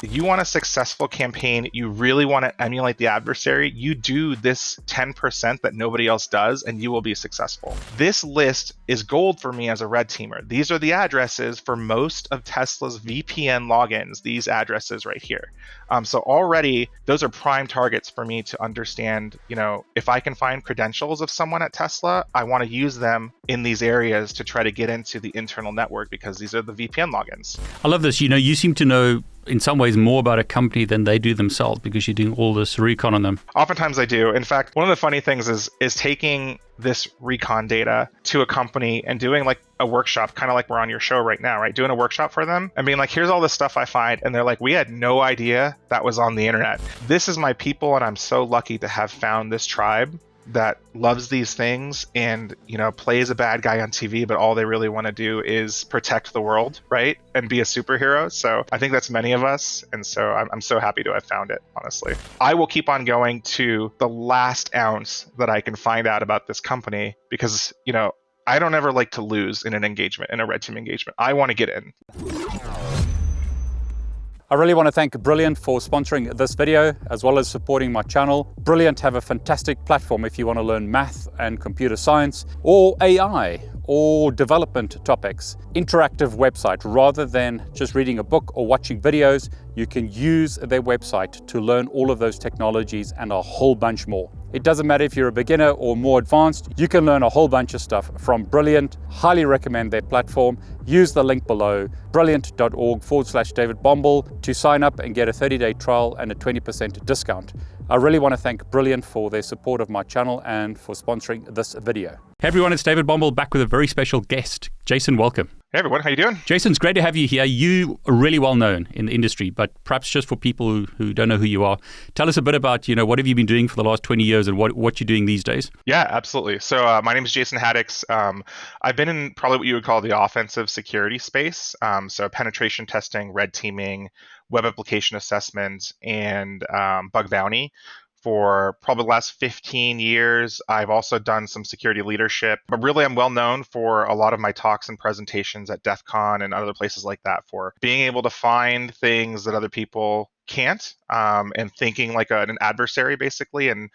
If you want a successful campaign, you really want to emulate the adversary, you do this 10% that nobody else does, and you will be successful. This list is gold for me as a red teamer. These are the addresses for most of Tesla's VPN logins, these addresses right here. So already, those are prime targets for me to understand, if I can find credentials of someone at Tesla, I want to use them in these areas to try to get into the internal network because these are the VPN logins. I love this. You seem to know in some ways more about a company than they do themselves because you're doing all this recon on them. Oftentimes I do. In fact, one of the funny things is taking this recon data to a company and doing like a workshop, kind of like we're on your show right now, right? Doing a workshop for them and being like, here's all this stuff I find. And they're like, we had no idea that was on the internet. This is my people. And I'm so lucky to have found this tribe that loves these things and, plays a bad guy on TV, but all they really want to do is protect the world, right? And be a superhero. So I think that's many of us. And so I'm so happy to have found it, honestly. I will keep on going to the last ounce that I can find out about this company because, I don't ever like to lose in an engagement, in a red team engagement. I want to get in. I really want to thank Brilliant for sponsoring this video, as well as supporting my channel. Brilliant have a fantastic platform if you want to learn math and computer science, or AI, or development topics. Interactive website. Rather than just reading a book or watching videos, you can use their website to learn all of those technologies and a whole bunch more. It doesn't matter if you're a beginner or more advanced, you can learn a whole bunch of stuff from Brilliant. Highly recommend their platform. Use the link below, brilliant.org/David Bombal, to sign up and get a 30-day trial and a 20% discount. I really want to thank Brilliant for their support of my channel and for sponsoring this video. Hey everyone, it's David Bombal back with a very special guest. Jason, welcome. Hey everyone, how you doing? Jason, it's great to have you here. You are really well known in the industry, but perhaps just for people who don't know who you are, tell us a bit about, what have you been doing for the last 20 years and what you're doing these days? Yeah, absolutely. So my name is Jason Haddix. I've been in probably what you would call the offensive security space. So penetration testing, red teaming, web application assessment, and bug bounty. For probably the last 15 years, I've also done some security leadership, but really I'm well known for a lot of my talks and presentations at DEF CON and other places like that for being able to find things that other people can't, and thinking like an adversary basically, and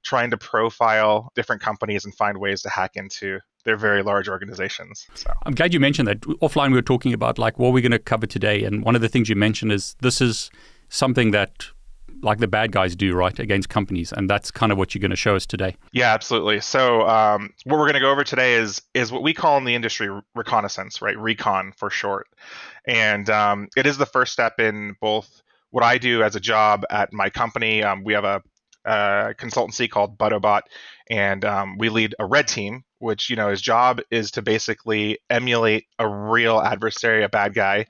trying to profile different companies and find ways to hack into their very large organizations. So I'm glad you mentioned that. Offline we were talking about like what we're going to cover today, and one of the things you mentioned is this is something that like the bad guys do, right, against companies. And that's kind of what you're going to show us today. Yeah, absolutely. So what we're going to go over today is what we call in the industry reconnaissance, right? Recon for short. And it is the first step in both what I do as a job at my company. We have a consultancy called Buttobot, and we lead a red team, which, his job is to basically emulate a real adversary, a bad guy.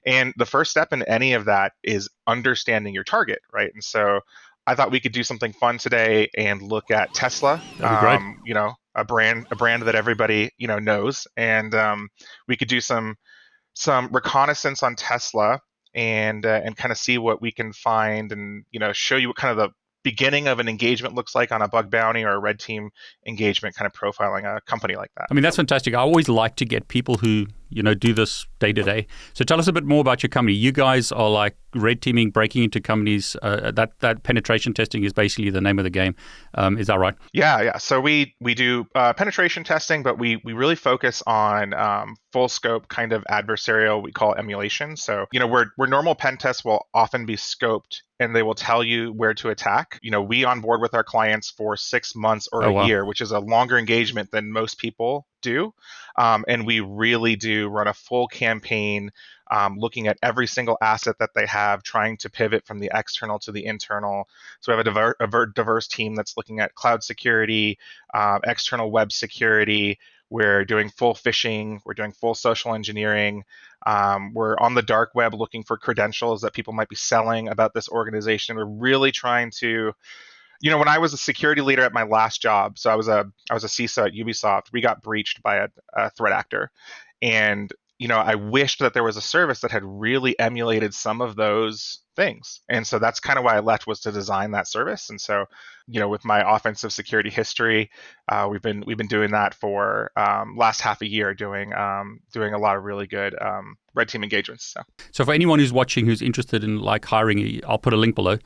And the first step in any of that is understanding your target, right? And so I thought we could do something fun today and look at Tesla, That'd be great. A brand that everybody, knows. And we could do some reconnaissance on Tesla and kind of see what we can find and, show you what kind of the beginning of an engagement looks like on a bug bounty or a red team engagement, kind of profiling a company like that. I mean, that's fantastic. I always like to get people who, do this day to day. So tell us a bit more about your company. You guys are like red teaming, breaking into companies. That penetration testing is basically the name of the game. Is that right? Yeah. So we do penetration testing, but we really focus on full scope kind of adversarial, we call emulation. So, where normal pen tests will often be scoped and they will tell you where to attack. We onboard with our clients for 6 months or a year, which is a longer engagement than most people do. And we really do run a full campaign looking at every single asset that they have, trying to pivot from the external to the internal. So we have a diverse team that's looking at cloud security, external web security. We're doing full phishing. We're doing full social engineering. We're on the dark web looking for credentials that people might be selling about this organization. We're really trying to, when I was a security leader at my last job, so I was a CISO at Ubisoft, we got breached by a threat actor. And, I wished that there was a service that had really emulated some of those things. And so that's kind of why I left, was to design that service. And so, with my offensive security history, we've been doing that for last half a year, doing a lot of really good red team engagements. So for anyone who's watching who's interested in like hiring, I'll put a link below.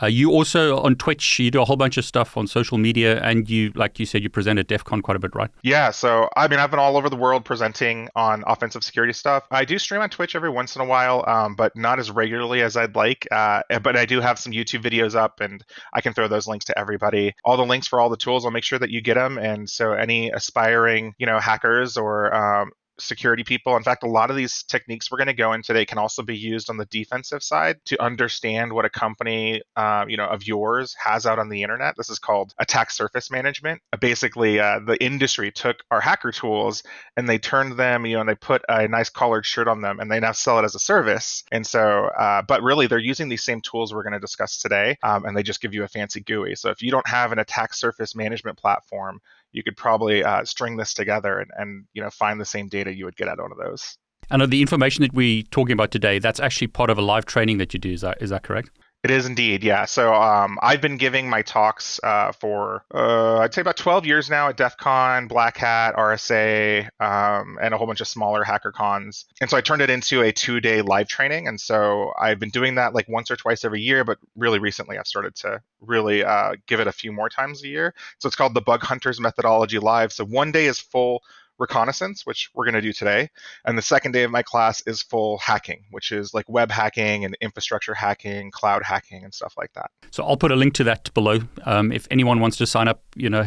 You also on Twitch, you do a whole bunch of stuff on social media, and you, like you said, you present at DEF CON quite a bit, right? Yeah, so I mean, I've been all over the world presenting on offensive security stuff. I do stream on Twitch every once in a while, but not as regularly as I'd like. But I do have some YouTube videos up, and I can throw those links to everybody. All the links for all the tools, I'll make sure that you get them. And so any aspiring, hackers or security people. In fact, a lot of these techniques we're going to go into today can also be used on the defensive side to understand what a company, of yours has out on the internet. This is called attack surface management. Basically, the industry took our hacker tools and they turned them, and they put a nice collared shirt on them, and they now sell it as a service. And so, but really, they're using these same tools we're going to discuss today, and they just give you a fancy GUI. So if you don't have an attack surface management platform, you could probably string this together and find the same data you would get out of one of those. And the information that we're talking about today, that's actually part of a live training that you do. Is that correct? It is indeed, yeah. So I've been giving my talks for, I'd say about 12 years now at DEF CON, Black Hat, RSA, and a whole bunch of smaller hacker cons. And so I turned it into a 2-day live training. And so I've been doing that like once or twice every year, but really recently I've started to really give it a few more times a year. So it's called the Bug Hunters Methodology Live. So one day is full Reconnaissance, which we're going to do today. And the second day of my class is full hacking, which is like web hacking and infrastructure hacking, cloud hacking, and stuff like that. So I'll put a link to that below. If anyone wants to sign up,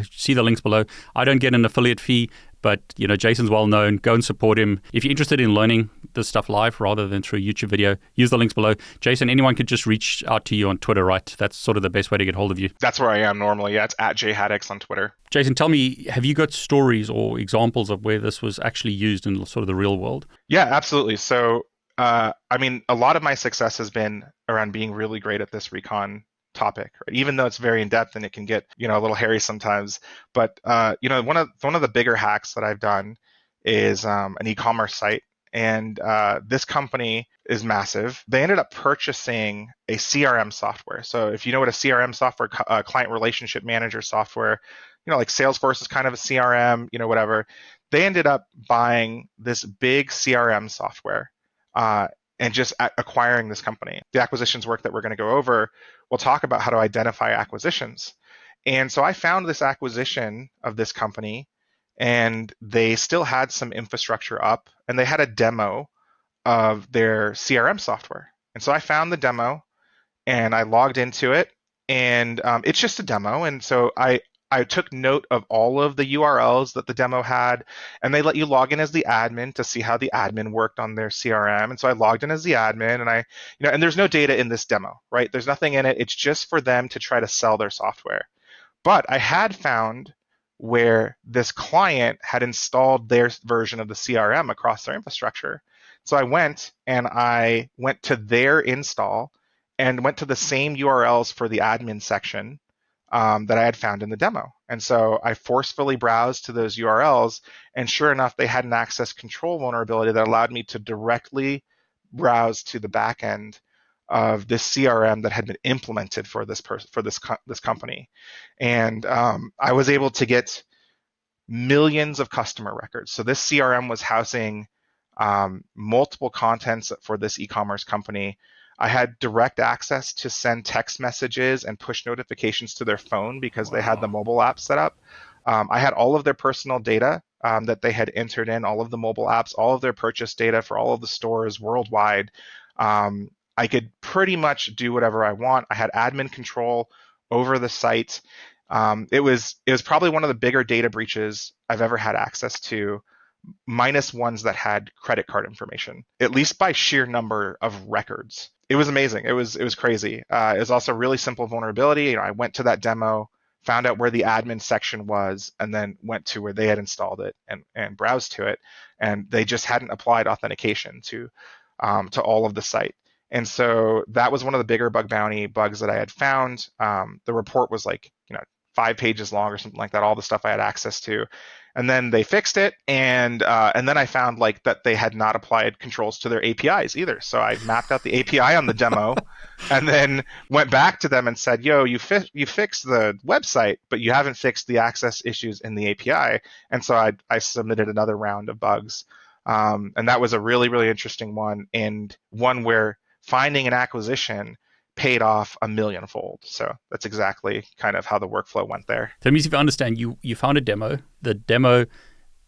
see the links below. I don't get an affiliate fee, but Jason's well known. Go and support him. If you're interested in learning this stuff live rather than through a YouTube video, use the links below. Jason, anyone could just reach out to you on Twitter, right? That's sort of the best way to get hold of you. That's where I am normally. Yeah, it's at Haddix on Twitter. Jason, tell me, have you got stories or examples of where this was actually used in sort of the real world? Yeah, absolutely. So, a lot of my success has been around being really great at this recon topic, right? Even though it's very in depth and it can get a little hairy sometimes. But one of the bigger hacks that I've done is an e-commerce site, and this company is massive. They ended up purchasing a CRM software. So if you know what a CRM software, client relationship manager software, like Salesforce is kind of a CRM, whatever. They ended up buying this big CRM software and just acquiring this company. The acquisitions work that we're going to go over, we'll talk about how to identify acquisitions. And so I found this acquisition of this company, and they still had some infrastructure up, and they had a demo of their CRM software. And so I found the demo, and I logged into it, and it's just a demo. And so I took note of all of the URLs that the demo had, and they let you log in as the admin to see how the admin worked on their CRM. And so I logged in as the admin, and and there's no data in this demo, right? There's nothing in it. It's just for them to try to sell their software. But I had found where this client had installed their version of the CRM across their infrastructure. So I went to their install and went to the same URLs for the admin section that I had found in the demo. And so I forcefully browsed to those URLs, and sure enough, they had an access control vulnerability that allowed me to directly browse to the back end of this CRM that had been implemented for this company. And I was able to get millions of customer records. So this CRM was housing multiple contents for this e-commerce company. I had direct access to send text messages and push notifications to their phone because they had the mobile app set up. I had all of their personal data that they had entered in, all of the mobile apps, all of their purchase data for all of the stores worldwide. I could pretty much do whatever I want. I had admin control over the site. It was probably one of the bigger data breaches I've ever had access to, minus ones that had credit card information, at least by sheer number of records. It was amazing. It was crazy. It was also a really simple vulnerability. I went to that demo, found out where the admin section was, and then went to where they had installed it and browsed to it. And they just hadn't applied authentication to all of the site. And so that was one of the bigger bug bounty bugs that I had found. The report was 5 pages long or something like that, all the stuff I had access to. And then they fixed it, and then I found that they had not applied controls to their APIs either. So I mapped out the API on the demo, and then went back to them and said, "Yo, you fixed the website, but you haven't fixed the access issues in the API." And so I submitted another round of bugs And that was a really, really interesting one, and one where finding an acquisition paid off a millionfold. So that's exactly kind of how the workflow went there. So it means if you understand, you found a demo. The demo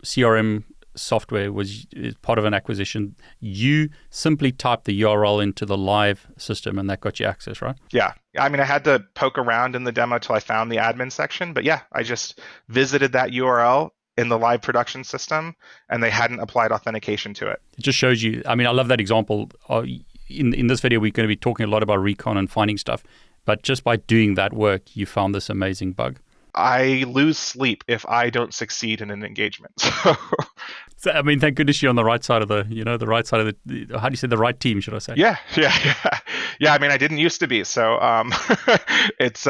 CRM software is part of an acquisition. You simply typed the URL into the live system, and that got you access, right? Yeah. I mean, I had to poke around in the demo till I found the admin section. But yeah, I just visited that URL in the live production system, and they hadn't applied authentication to it. It just shows you. I mean, I love that example. In this video, we're going to be talking a lot about recon and finding stuff. But just by doing that work, you found this amazing bug. I lose sleep if I don't succeed in an engagement. So, I mean, thank goodness you're on the right side of the right side of the, how do you say, the right team, should I say? Yeah. I mean, I didn't used to be. So it's,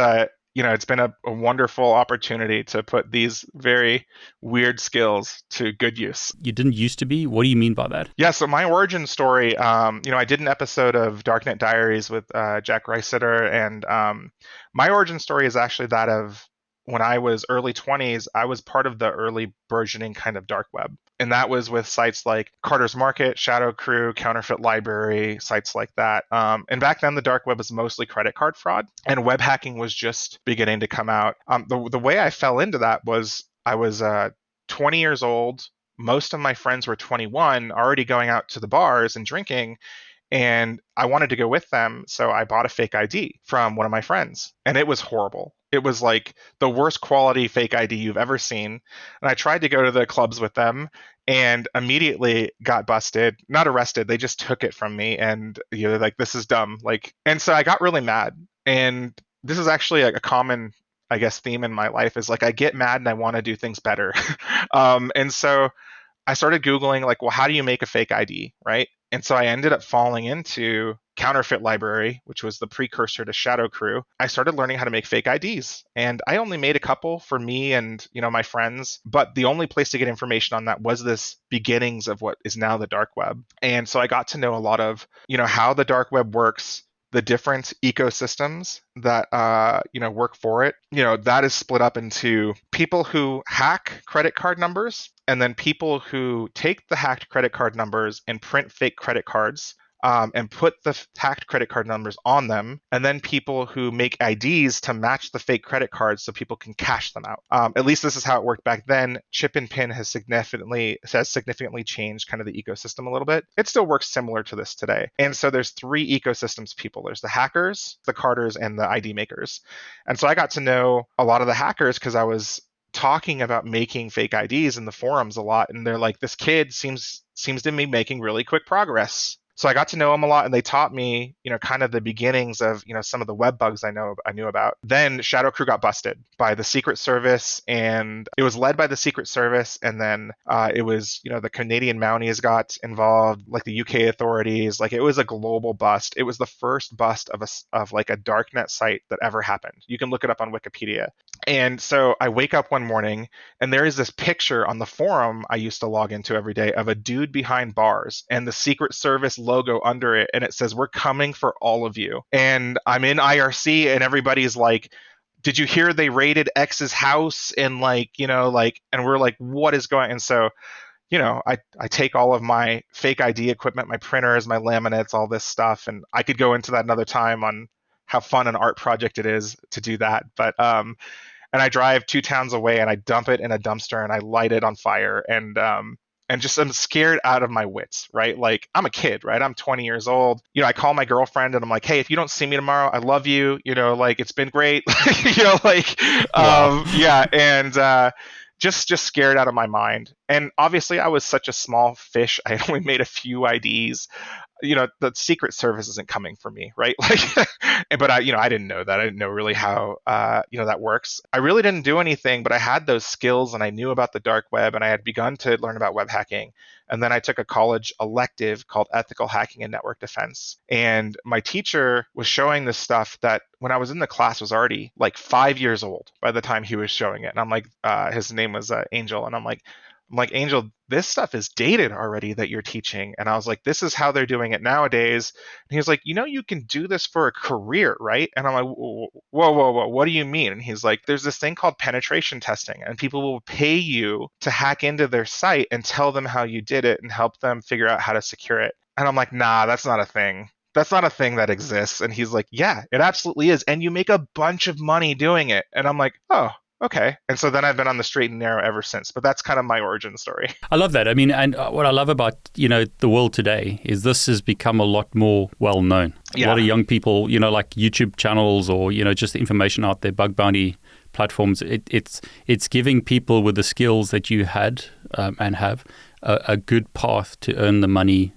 it's been a wonderful opportunity to put these very weird skills to good use. You didn't used to be? What do you mean by that? Yeah, so my origin story, I did an episode of Darknet Diaries with Jack Reisitter, and my origin story is actually that of when I was early 20s, I was part of the early burgeoning kind of dark web. And that was with sites like Carter's Market, Shadow Crew, Counterfeit Library, sites like that. And back then, the dark web was mostly credit card fraud, and web hacking was just beginning to come out. The way I fell into that was I was 20 years old. Most of my friends were 21, already going out to the bars and drinking. And I wanted to go with them, so I bought a fake ID from one of my friends, and it was horrible. It was like the worst quality fake ID you've ever seen. And I tried to go to the clubs with them and immediately got busted, not arrested. They just took it from me, and they're like, this is dumb. And so I got really mad. And this is actually a common, I guess, theme in my life is like I get mad and I want to do things better. And so I started Googling, well, how do you make a fake ID, right? And so I ended up falling into Counterfeit Library, which was the precursor to Shadow Crew. I started learning how to make fake IDs, and I only made a couple for me and my friends. But the only place to get information on that was this beginnings of what is now the dark web. And so I got to know a lot of how the dark web works, the different ecosystems that work for it. That is split up into people who hack credit card numbers, and then people who take the hacked credit card numbers and print fake credit cards and put the hacked credit card numbers on them, and then people who make IDs to match the fake credit cards so people can cash them out. At least this is how it worked back then. Chip and pin has significantly changed kind of the ecosystem a little bit. It still works similar to this today. And so there's three ecosystems people. There's the hackers, the carders, and the ID makers. And so I got to know a lot of the hackers because I was talking about making fake IDs in the forums a lot, and they're like, this kid seems to be making really quick progress. So I got to know them a lot, and they taught me, kind of the beginnings of, some of the web bugs I knew about. Then Shadow Crew got busted by the Secret Service, and it was led by the Secret Service. And then it was, the Canadian Mounties got involved, like the UK authorities. Like it was a global bust. It was the first bust of a darknet site that ever happened. You can look it up on Wikipedia. And so I wake up one morning, and there is this picture on the forum I used to log into every day of a dude behind bars and the Secret Service logo under it, and it says, "We're coming for all of you." And I'm in IRC, and everybody's like, "Did you hear they raided X's house?" And and we're like, "What is going?" And so, I take all of my fake ID equipment, my printers, my laminates, all this stuff, and I could go into that another time on how fun an art project it is to do that. But and I drive 2 towns away, and I dump it in a dumpster, and I light it on fire, and just I'm scared out of my wits, right? Like I'm a kid, right? I'm 20 years old. I call my girlfriend and I'm like, hey, if you don't see me tomorrow, I love you. It's been great. Wow. Yeah. And just scared out of my mind. And obviously I was such a small fish. I only made a few IDs. The Secret Service isn't coming for me, right? But I didn't know that. I didn't know really how, that works. I really didn't do anything, but I had those skills, and I knew about the dark web, and I had begun to learn about web hacking. And then I took a college elective called Ethical Hacking and Network Defense. And my teacher was showing this stuff that when I was in the class was already like 5 years old by the time he was showing it. And I'm like, his name was Angel. And I'm like, I'm like, Angel, this stuff is dated already that you're teaching. And I was like, this is how they're doing it nowadays. And he was like, you can do this for a career, right? And I'm like, whoa, whoa, whoa, what do you mean? And he's like, there's this thing called penetration testing, and people will pay you to hack into their site and tell them how you did it and help them figure out how to secure it. And I'm like, nah, that's not a thing. That's not a thing that exists. And he's like, yeah, it absolutely is. And you make a bunch of money doing it. And I'm like, oh, okay. And so then I've been on the straight and narrow ever since. But that's kind of my origin story. I love that. I mean, and what I love about, the world today is this has become a lot more well known. Yeah. A lot of young people, like YouTube channels or, just the information out there, bug bounty platforms. It's giving people with the skills that you had and have a good path to earn the money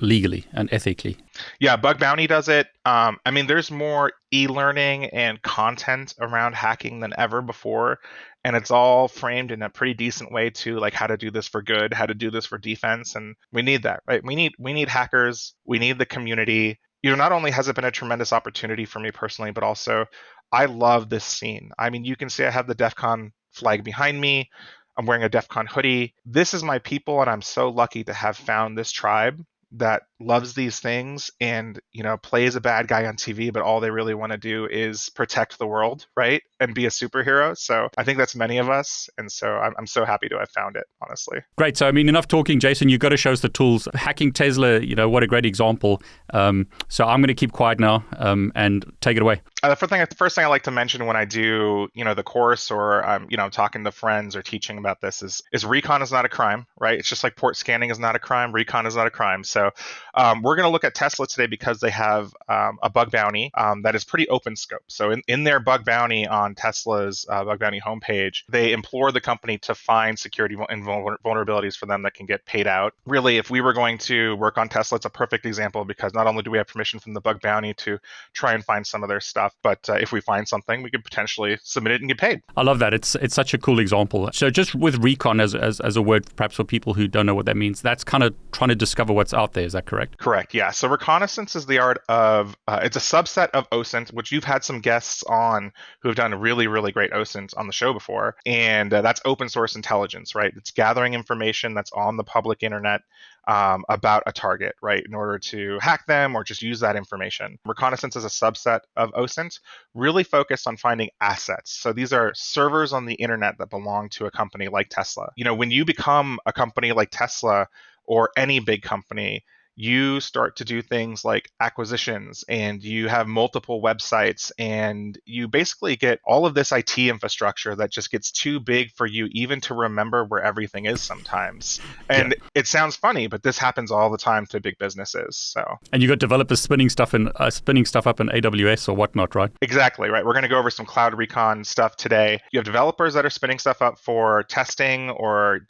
legally and ethically. Yeah, Bug Bounty does it. There's more e-learning and content around hacking than ever before, and it's all framed in a pretty decent way too, like how to do this for good, how to do this for defense, and we need that, right? We need hackers, we need the community. Not only has it been a tremendous opportunity for me personally, but also I love this scene. I mean, you can see I have the DEF CON flag behind me. I'm wearing a DEF CON hoodie. This is my people, and I'm so lucky to have found this tribe that loves these things and, plays a bad guy on TV, but all they really want to do is protect the world, right? And be a superhero. So I think that's many of us. And so I'm so happy to have found it, honestly. Great. So, enough talking, Jason. You've got to show us the tools. Hacking Tesla, what a great example. So I'm going to keep quiet now and take it away. The first thing I like to mention when I do, the course or I'm talking to friends or teaching about this is recon is not a crime, right? It's just like port scanning is not a crime. Recon is not a crime. So we're going to look at Tesla today because they have a bug bounty that is pretty open scope. So in their bug bounty on Tesla's bug bounty homepage, they implore the company to find security and vulnerabilities for them that can get paid out. Really, if we were going to work on Tesla, it's a perfect example because not only do we have permission from the bug bounty to try and find some of their stuff, but if we find something, we could potentially submit it and get paid. I love that. It's such a cool example. So just with recon as a word, perhaps for people who don't know what that means, that's kind of trying to discover what's out there. Is that correct? Correct. Yeah. So reconnaissance is the art of, it's a subset of OSINT, which you've had some guests on who have done a really, really great OSINT on the show before. And that's open source intelligence, right? It's gathering information that's on the public internet about a target, right, in order to hack them or just use that information. Reconnaissance is a subset of OSINT, really focused on finding assets. So these are servers on the internet that belong to a company like Tesla. When you become a company like Tesla or any big company, you start to do things like acquisitions and you have multiple websites and you basically get all of this IT infrastructure that just gets too big for you even to remember where everything is sometimes. And It sounds funny, but this happens all the time to big businesses. So, and you got developers spinning stuff up in AWS or whatnot, right? Exactly, right. We're going to go over some cloud recon stuff today. You have developers that are spinning stuff up for testing or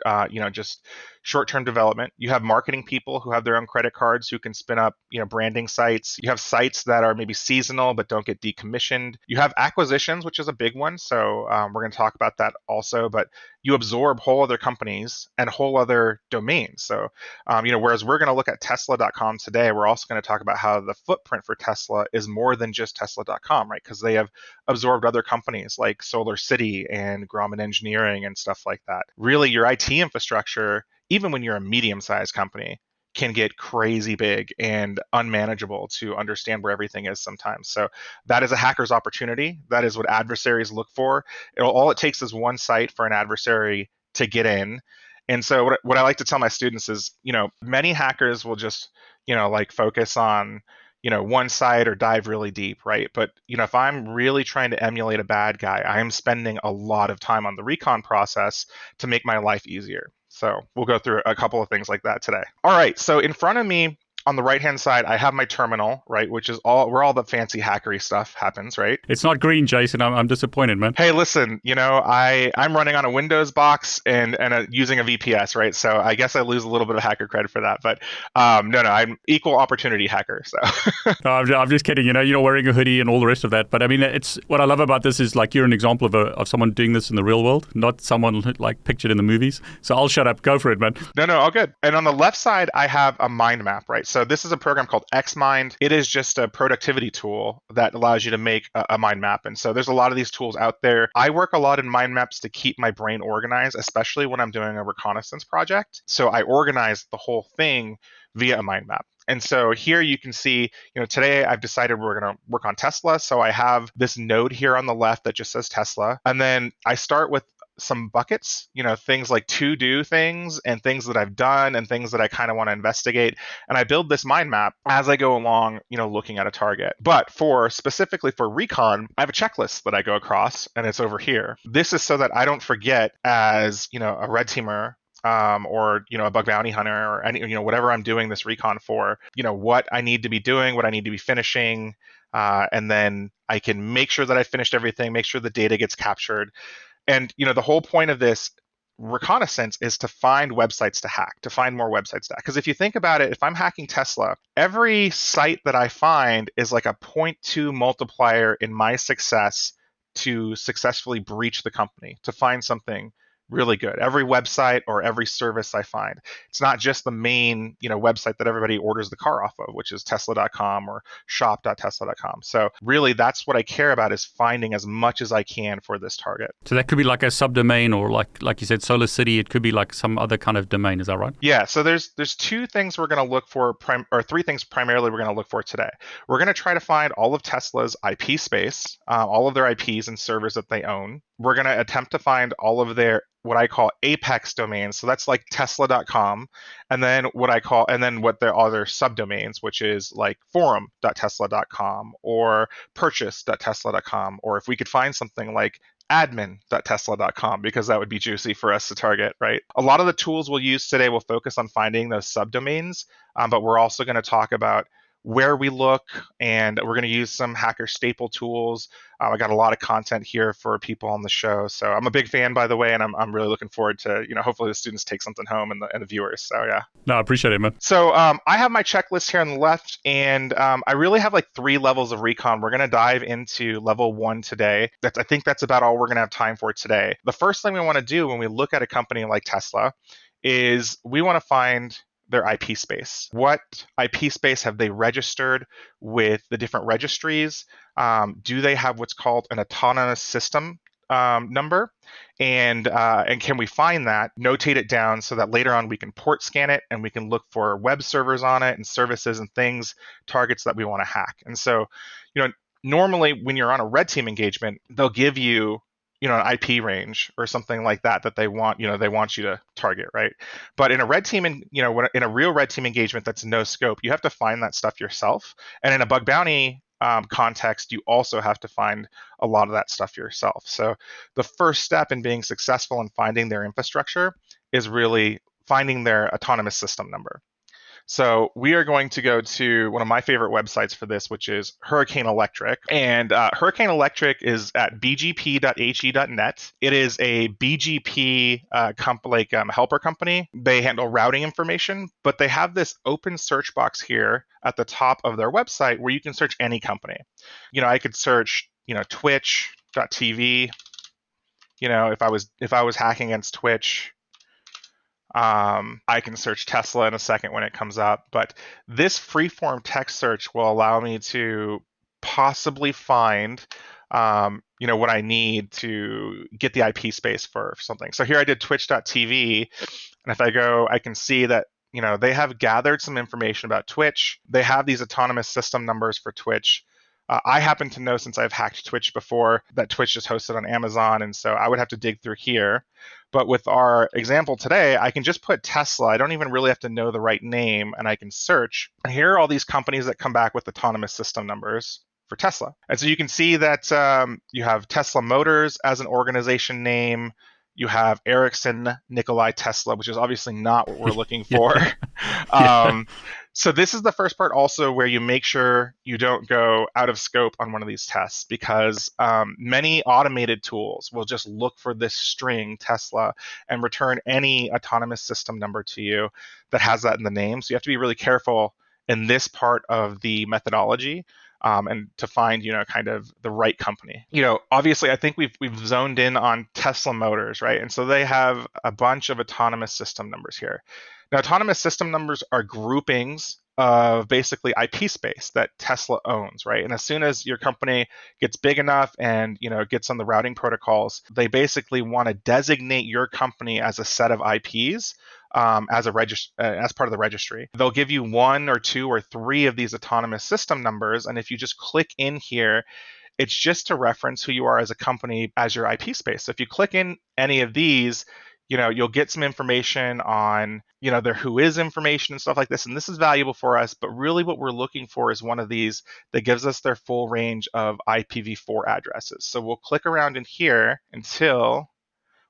just short-term development. You have marketing people who have their own credit cards who can spin up, branding sites. You have sites that are maybe seasonal but don't get decommissioned. You have acquisitions, which is a big one. So we're going to talk about that also. But you absorb whole other companies and whole other domains. So, whereas we're going to look at Tesla.com today, we're also going to talk about how the footprint for Tesla is more than just Tesla.com, right? Because they have absorbed other companies like Solar City and Grumman Engineering and stuff like that. Really, your IT infrastructure, even when you're a medium-sized company, can get crazy big and unmanageable to understand where everything is sometimes. So that is a hacker's opportunity. That is what adversaries look for. All it takes is one site for an adversary to get in. And so what I like to tell my students is, many hackers will just, focus on, one site or dive really deep, right? But, if I'm really trying to emulate a bad guy, I am spending a lot of time on the recon process to make my life easier. So we'll go through a couple of things like that today. All right. So in front of me on the right-hand side, I have my terminal, right, which is where all the fancy hackery stuff happens, right? It's not green, Jason. I'm disappointed, man. Hey, listen, I'm running on a Windows box and using a VPS, right? So I guess I lose a little bit of hacker credit for that. But no, I'm equal opportunity hacker. So no, I'm just kidding. You're wearing a hoodie and all the rest of that. But it's what I love about this is like you're an example of someone doing this in the real world, not someone like pictured in the movies. So I'll shut up. Go for it, man. No, all good. And on the left side, I have a mind map, right? So this is a program called Xmind. It is just a productivity tool that allows you to make a mind map. And so there's a lot of these tools out there. I work a lot in mind maps to keep my brain organized, especially when I'm doing a reconnaissance project. So I organize the whole thing via a mind map. And so here you can see, today I've decided we're going to work on Tesla. So I have this node here on the left that just says Tesla. And then I start with some buckets, things like to-do things and things that I've done and things that I kind of want to investigate. And I build this mind map as I go along, looking at a target. But specifically for recon, I have a checklist that I go across, and it's over here. This is so that I don't forget as, a red teamer, or a bug bounty hunter, or any whatever I'm doing this recon for, what I need to be doing, what I need to be finishing, and then I can make sure that I finished everything, make sure the data gets captured. And the whole point of this reconnaissance is to find websites to hack, to find more websites to hack. Because if you think about it, if I'm hacking Tesla, every site that I find is like a 0.2 multiplier in my success to successfully breach the company, to find something really good. Every website or every service I find. It's not just the main, website that everybody orders the car off of, which is tesla.com or shop.tesla.com. So really that's what I care about, is finding as much as I can for this target. So that could be like a subdomain, or like you said, Solar City. It could be like some other kind of domain. Is that right? Yeah. So there's two things we're going to look for, or three things primarily we're going to look for today. We're going to try to find all of Tesla's IP space, all of their IPs and servers that they own. We're going to attempt to find all of their what I call apex domains. So that's like tesla.com. And then what their other subdomains, which is like forum.tesla.com or purchase.tesla.com. Or if we could find something like admin.tesla.com, because that would be juicy for us to target, right? A lot of the tools we'll use today will focus on finding those subdomains, but we're also going to talk about where we look, and we're going to use some hacker staple tools. I got a lot of content here for people on the show. So I'm a big fan, by the way, and I'm really looking forward to, hopefully the students take something home and the viewers. So yeah. No, I appreciate it, man. So I have my checklist here on the left, and I really have like 3 levels of recon. We're going to dive into level 1 today. I think that's about all we're going to have time for today. The first thing we want to do when we look at a company like Tesla is we want to find their IP space. What IP space have they registered with the different registries? Do they have what's called an autonomous system number? And can we find that, notate it down so that later on we can port scan it and we can look for web servers on it and services and things, targets that we want to hack. And so, normally when you're on a red team engagement, they'll give you an IP range or something like that they want, they want you to target, right? But in a red team, in a real red team engagement that's no scope, you have to find that stuff yourself. And in a bug bounty context, you also have to find a lot of that stuff yourself. So the first step in being successful in finding their infrastructure is really finding their autonomous system number. So we are going to go to one of my favorite websites for this, which is Hurricane Electric. And Hurricane Electric is at bgp.he.net. It is a BGP helper company. They handle routing information, but they have this open search box here at the top of their website where you can search any company. I could search, twitch.tv. If I was hacking against Twitch, I can search Tesla in a second when it comes up, but this freeform text search will allow me to possibly find, what I need to get the IP space for something. So here I did twitch.tv, and if I go, I can see that, they have gathered some information about Twitch. They have these autonomous system numbers for Twitch. I happen to know, since I've hacked Twitch before, that Twitch is hosted on Amazon, and so I would have to dig through here. But with our example today, I can just put Tesla. I don't even really have to know the right name, and I can search. And here are all these companies that come back with autonomous system numbers for Tesla. And so you can see that you have Tesla Motors as an organization name. You have Ericsson Nikolai Tesla, which is obviously not what we're looking for. So this is the first part also where you make sure you don't go out of scope on one of these tests, because many automated tools will just look for this string Tesla and return any autonomous system number to you that has that in the name. So you have to be really careful in this part of the methodology. And to find, kind of the right company. Obviously, I think we've zoned in on Tesla Motors, right? And so they have a bunch of autonomous system numbers here. Now, autonomous system numbers are groupings of basically IP space that Tesla owns, right? And as soon as your company gets big enough and gets on the routing protocols, they basically want to designate your company as a set of IPs as part of the registry. They'll give you 1 or 2 or 3 of these autonomous system numbers, and if you just click in here, it's just to reference who you are as a company as your IP space. So if you click in any of these, you'll get some information on, their who is information and stuff like this. And this is valuable for us, but really what we're looking for is one of these that gives us their full range of IPv4 addresses. So we'll click around in here until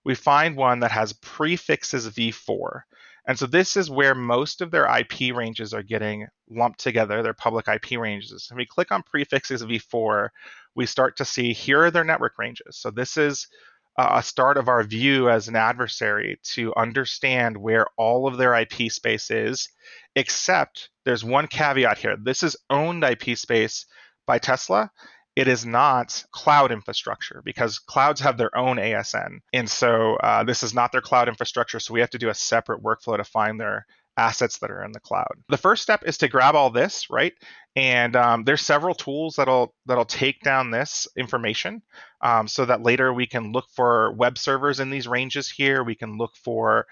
we find one that has prefixes v4. And so this is where most of their IP ranges are getting lumped together, their public IP ranges. When we click on prefixes v4, we start to see here are their network ranges. So this is a start of our view as an adversary to understand where all of their IP space is, except there's one caveat here. This is owned IP space by Tesla. It is not cloud infrastructure because clouds have their own ASN. And so this is not their cloud infrastructure. So we have to do a separate workflow to find their assets that are in the cloud. The first step is to grab all this, right? And there's several tools that'll take down this information so that later we can look for web servers in these ranges here. We can look for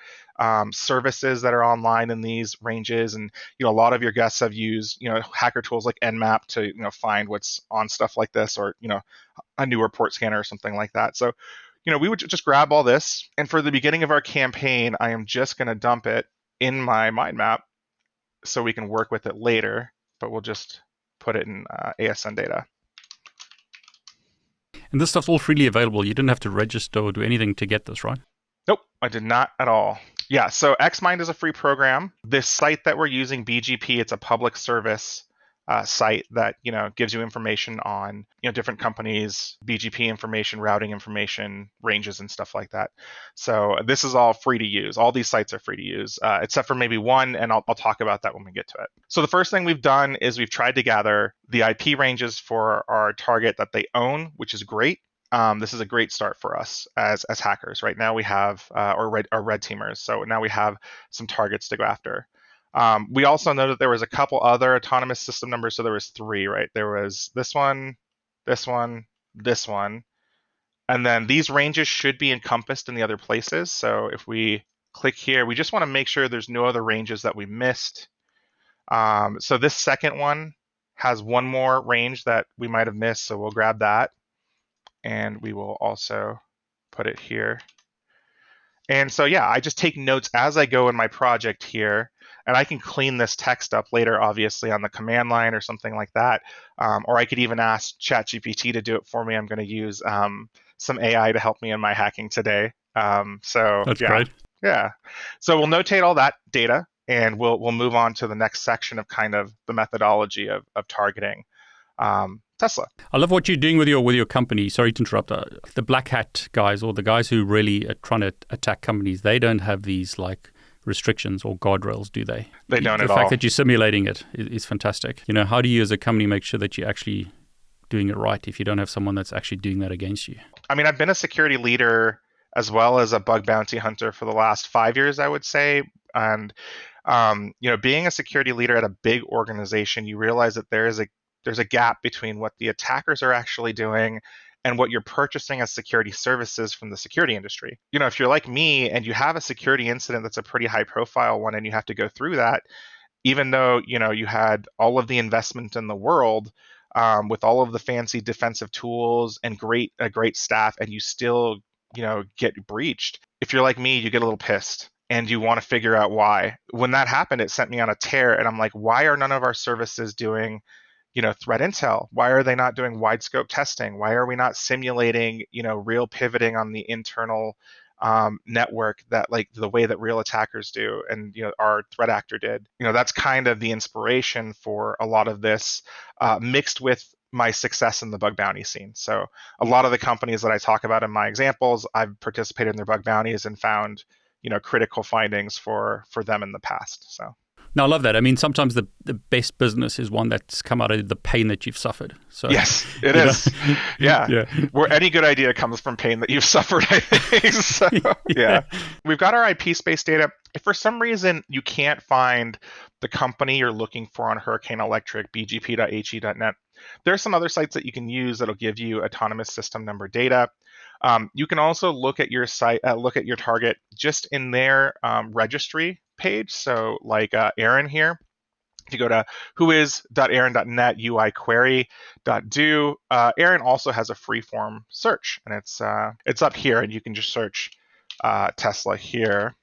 services that are online in these ranges. And a lot of your guests have used hacker tools like Nmap to find what's on stuff like this, or a new report scanner or something like that. So we would just grab all this. And for the beginning of our campaign, I am just going to dump it in my mind map so we can work with it later, but we'll just put it in ASN data. And this stuff's all freely available. You didn't have to register or do anything to get this, right? Nope, I did not at all. Yeah, so Xmind is a free program. This site that we're using, BGP, it's a public service site that gives you information on different companies, BGP information, routing information, ranges, and stuff like that. So this is all free to use. All these sites are free to use, except for maybe one, and I'll talk about that when we get to it. So the first thing we've done is we've tried to gather the IP ranges for our target that they own, which is great. This is a great start for us as hackers. Right now we have our red teamers. So now we have some targets to go after. We also know that there was a couple other autonomous system numbers. So there was 3, right? There was this one, this one, this one. And then these ranges should be encompassed in the other places. So if we click here, we just want to make sure there's no other ranges that we missed. So this second one has one more range that we might have missed. So we'll grab that. And we will also put it here. And so, yeah, I just take notes as I go in my project here, and I can clean this text up later, obviously, on the command line or something like that. Or I could even ask ChatGPT to do it for me. I'm going to use some AI to help me in my hacking today. So that's yeah, great. Yeah. So we'll notate all that data, and we'll move on to the next section of kind of the methodology of targeting Tesla. I love what you're doing with your company. Sorry to interrupt. The black hat guys, or the guys who really are trying to attack companies, they don't have these like restrictions or guardrails, do they? They don't at all. The fact that you're simulating it is fantastic. How do you as a company make sure that you're actually doing it right if you don't have someone that's actually doing that against you? I mean, I've been a security leader as well as a bug bounty hunter for the last 5 years, I would say. And, being a security leader at a big organization, you realize that there's a gap between what the attackers are actually doing and what you're purchasing as security services from the security industry. If you're like me and you have a security incident that's a pretty high profile one and you have to go through that, even though, you had all of the investment in the world with all of the fancy defensive tools and a great staff, and you still, get breached. If you're like me, you get a little pissed and you want to figure out why. When that happened, it sent me on a tear, and I'm like, why are none of our services doing threat intel? Why are they not doing wide scope testing? Why are we not simulating, real pivoting on the internal network that like the way that real attackers do and our threat actor did? That's kind of the inspiration for a lot of this, mixed with my success in the bug bounty scene. So a lot of the companies that I talk about in my examples, I've participated in their bug bounties and found critical findings for them in the past. So No, I love that. I mean, sometimes the best business is one that's come out of the pain that you've suffered. So yes, it is. Yeah. Yeah. Where any good idea comes from pain that you've suffered, I think. So, yeah. We've got our IP space data. If for some reason you can't find the company you're looking for on Hurricane Electric, bgp.he.net, there are some other sites that you can use that'll give you autonomous system number data. You can also look at your site, look at your target just in their registry page. So like Aaron here, if you go to whois.aaron.net UI query.do, Aaron also has a free-form search, and it's up here, and you can just search Tesla here,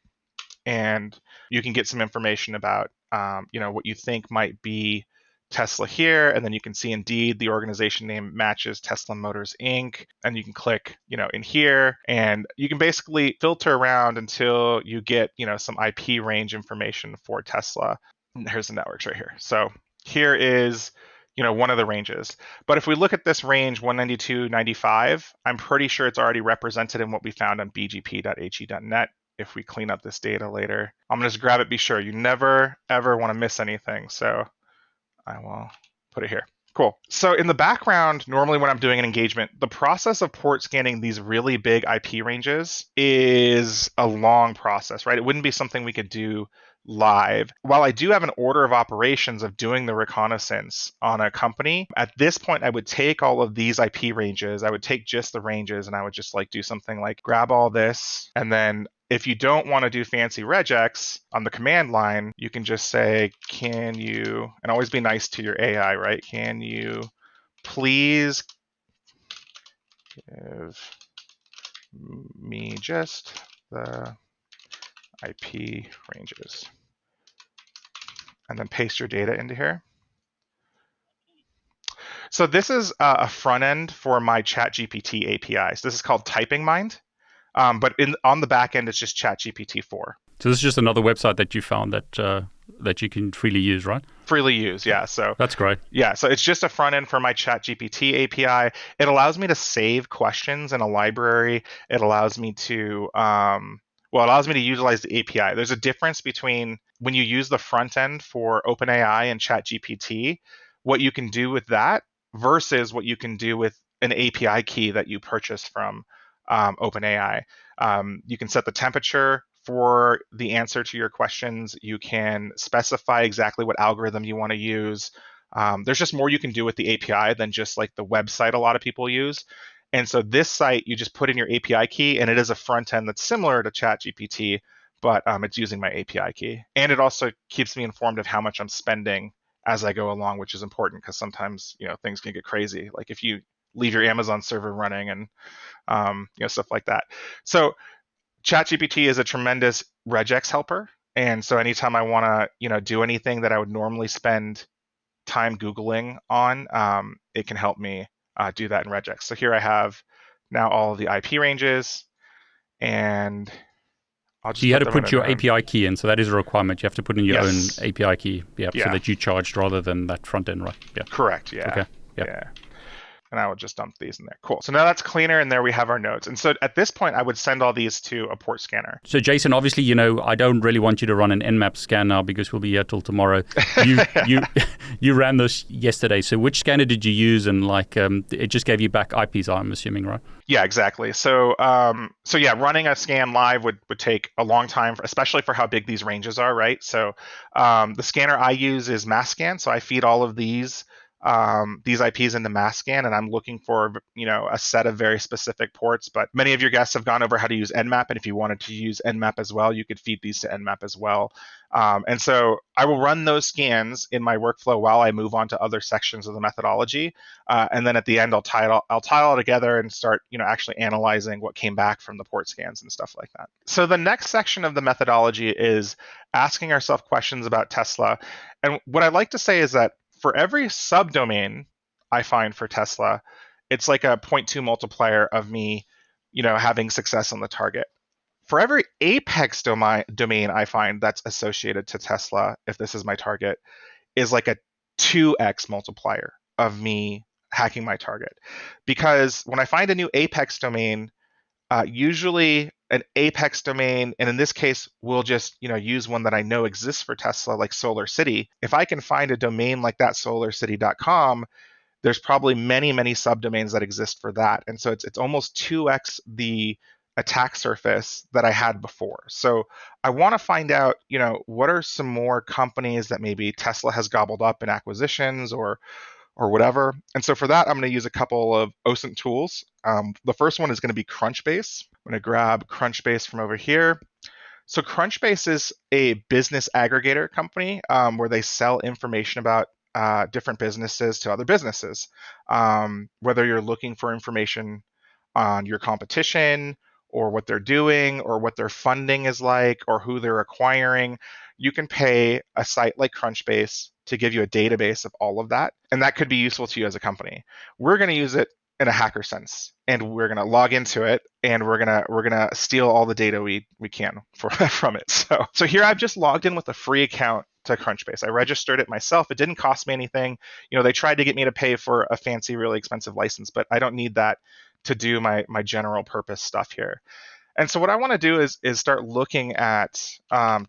and you can get some information about what you think might be Tesla here, and then you can see indeed the organization name matches Tesla Motors Inc. And you can click, in here, and you can basically filter around until you get, some IP range information for Tesla. And here's the networks right here. So here is, one of the ranges. But if we look at this range 192.95, I'm pretty sure it's already represented in what we found on bgp.he.net. If we clean up this data later, I'm gonna just grab it. Be sure you never ever want to miss anything. So I will put it here. Cool. So in the background, normally when I'm doing an engagement, the process of port scanning these really big IP ranges is a long process, right? It wouldn't be something we could do live. While I do have an order of operations of doing the reconnaissance on a company, at this point, I would take all of these IP ranges, I would take just the ranges, and I would just do something like grab all this, and then if you don't want to do fancy regex on the command line, you can just say, can you, and always be nice to your AI, right? Can you please give me just the IP ranges? And then paste your data into here. So this is a front end for my ChatGPT API. So this is called Typing Mind. But on the back end, it's just ChatGPT 4. So this is just another website that you found that you can freely use, right? Freely use, yeah. So that's great. Yeah, so it's just a front end for my ChatGPT API. It allows me to save questions in a library. It allows me to utilize the API. There's a difference between when you use the front end for OpenAI and ChatGPT, what you can do with that versus what you can do with an API key that you purchase from OpenAI. You can set the temperature for the answer to your questions. You can specify exactly what algorithm you want to use. There's just more you can do with the API than just like the website a lot of people use. And so this site, you just put in your API key, and it is a front end that's similar to ChatGPT, but it's using my API key. And it also keeps me informed of how much I'm spending as I go along, which is important because sometimes things can get crazy. Like if you leave your Amazon server running and stuff like that. So ChatGPT is a tremendous regex helper. And so anytime I want to, do anything that I would normally spend time Googling on, it can help me do that in regex. So here I have now all of the IP ranges, and I'll just you had to put your API key in. So that is a requirement. You have to put in your own API key, so that you charged rather than that front end, right? Yeah. Correct. Yeah. Okay. Yep. Yeah. And I will just dump these in there. Cool. So now that's cleaner, and there we have our nodes. And so at this point, I would send all these to a port scanner. So Jason, obviously, I don't really want you to run an Nmap scan now because we'll be here till tomorrow. You ran this yesterday. So which scanner did you use? And it just gave you back IPs, I'm assuming, right? Yeah, exactly. So running a scan live would take a long time, especially for how big these ranges are, right? So the scanner I use is Nmap Scan. So I feed all of these IPs into Nmap Scan, and I'm looking for a set of very specific ports. But many of your guests have gone over how to use Nmap, and if you wanted to use Nmap as well, you could feed these to Nmap as well. And so I will run those scans in my workflow while I move on to other sections of the methodology, and then at the end I'll tie it all together and start actually analyzing what came back from the port scans and stuff like that. So the next section of the methodology is asking ourselves questions about Tesla, and what I like to say is that for every subdomain I find for Tesla, it's like a 0.2 multiplier of me, having success on the target. For every apex domain I find that's associated to Tesla, if this is my target, is like a 2x multiplier of me hacking my target. Because when I find a new apex domain, usually an apex domain, and in this case, we'll just use one that I know exists for Tesla, like Solar City. If I can find a domain like that, solarcity.com, there's probably many, many subdomains that exist for that. And so it's almost 2x the attack surface that I had before. So I want to find out, what are some more companies that maybe Tesla has gobbled up in acquisitions or whatever. And so for that, I'm going to use a couple of OSINT tools. The first one is going to be Crunchspace. I'm going to grab Crunchspace from over here. So Crunchspace is a business aggregator company where they sell information about different businesses to other businesses. Whether you're looking for information on your competition or what they're doing or what their funding is like or who they're acquiring, you can pay a site like Crunchbase to give you a database of all of that. And that could be useful to you as a company. We're going to use it in a hacker sense, and we're going to log into it, and we're going to steal all the data we can from it. So here I've just logged in with a free account to Crunchbase. I registered it myself. It didn't cost me anything. They tried to get me to pay for a fancy, really expensive license, but I don't need that to do my general purpose stuff here. And so what I want to do is start looking at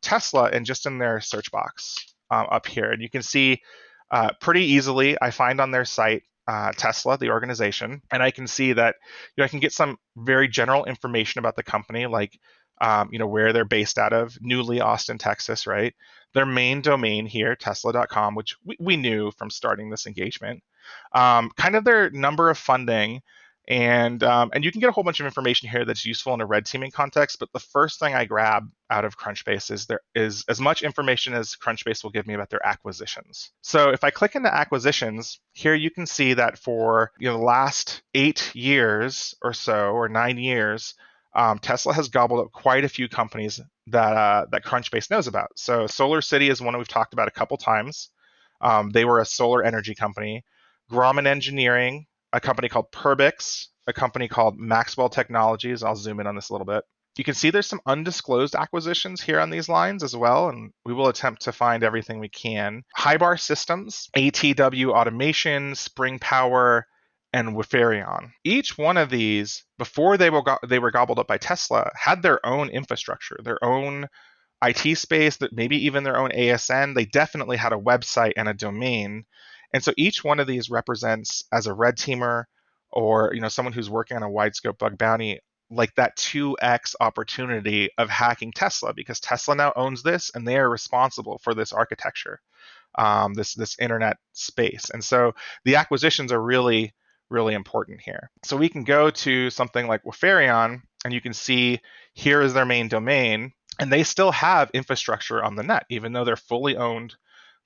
Tesla and just in their search box up here. And you can see pretty easily, I find on their site Tesla, the organization, and I can see that I can get some very general information about the company, like where they're based out of, Newly, Austin, Texas, right? Their main domain here, tesla.com, which we knew from starting this engagement, kind of their number of funding. And you can get a whole bunch of information here that's useful in a red teaming context. But the first thing I grab out of Crunchbase is there is as much information as Crunchbase will give me about their acquisitions. So if I click into acquisitions, here you can see that for the last 8 years or so, or 9 years, Tesla has gobbled up quite a few companies that Crunchbase knows about. So Solar City is one we've talked about a couple times. They were a solar energy company. Grumman Engineering, a company called Perbix, a company called Maxwell Technologies. I'll zoom in on this a little bit. You can see there's some undisclosed acquisitions here on these lines as well, and we will attempt to find everything we can. Highbar Systems, ATW Automation, Spring Power, and Wiferion. Each one of these, before they were gobbled up by Tesla, had their own infrastructure, their own IT space, that maybe even their own ASN. They definitely had a website and a domain. And so each one of these represents, as a red teamer or someone who's working on a wide scope bug bounty, like that 2x opportunity of hacking Tesla, because Tesla now owns this and they are responsible for this architecture, this internet space. And so the acquisitions are really, really important here. So we can go to something like Wiferion, and you can see here is their main domain, and they still have infrastructure on the net, even though they're fully owned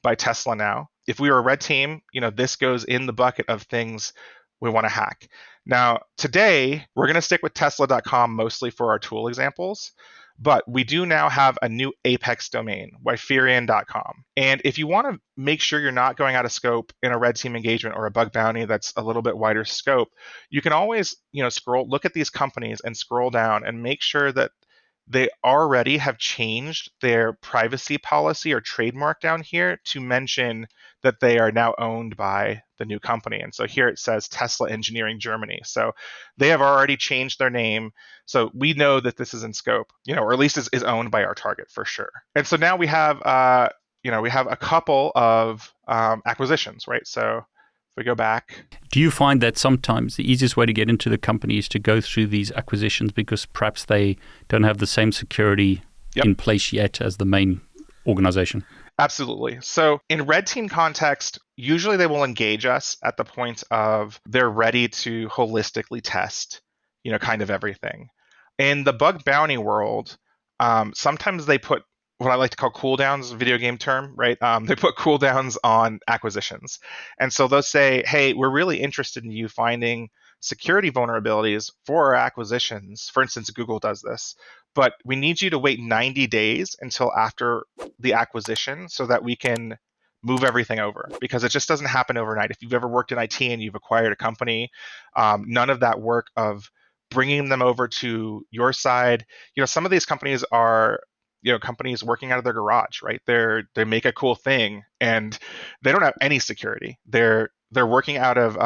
by Tesla now. If we were a red team, this goes in the bucket of things we want to hack. Now, today, we're going to stick with Tesla.com mostly for our tool examples, but we do now have a new Apex domain, Wiferion.com. And if you want to make sure you're not going out of scope in a red team engagement or a bug bounty that's a little bit wider scope, you can always, look at these companies and scroll down and make sure that they already have changed their privacy policy or trademark down here to mention that they are now owned by the new company. And so here it says Tesla Engineering Germany. So they have already changed their name. So we know that this is in scope, or at least is owned by our target for sure. And so now we have, we have a couple of acquisitions, right? So if we go back. Do you find that sometimes the easiest way to get into the company is to go through these acquisitions because perhaps they don't have the same security in place yet as the main organization? Absolutely. So in red team context, usually they will engage us at the point of they're ready to holistically test, kind of everything. In the bug bounty world, sometimes they put what I like to call cooldowns, video game term, right? They put cooldowns on acquisitions. And so they'll say, hey, we're really interested in you finding security vulnerabilities for our acquisitions. For instance, Google does this, but we need you to wait 90 days until after the acquisition so that we can move everything over, because it just doesn't happen overnight. If you've ever worked in IT and you've acquired a company, none of that work of bringing them over to your side, some of these companies are companies working out of their garage, right? They make a cool thing and they don't have any security. They're working out of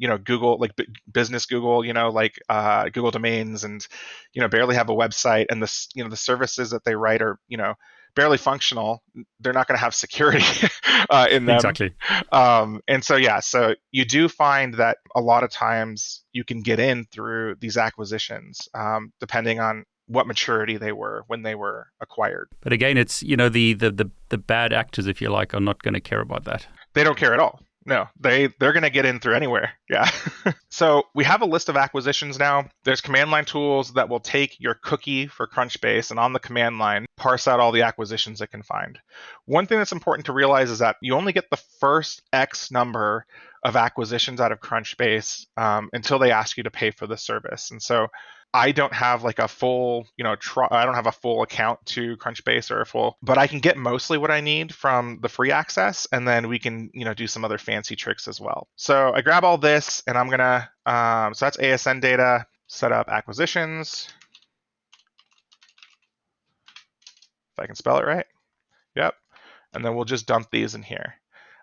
Google, like business Google, like Google domains, and barely have a website, and the services that they write are barely functional. They're not going to have security in them. Exactly. And so so you do find that a lot of times you can get in through these acquisitions, depending on what maturity they were when they were acquired. But again, it's the bad actors, if you like, are not going to care about that. They don't care at all. No, they're going to get in through anywhere. Yeah. So we have a list of acquisitions now. There's command line tools that will take your cookie for Crunchspace and on the command line parse out all the acquisitions it can find. One thing that's important to realize is that you only get the first X number of acquisitions out of Crunchspace until they ask you to pay for the service. And so I don't have like a full, I don't have a full account to Crunchbase but I can get mostly what I need from the free access, and then we can, do some other fancy tricks as well. So I grab all this, and I'm gonna, so that's ASN data, set up acquisitions. If I can spell it right. Yep. And then we'll just dump these in here.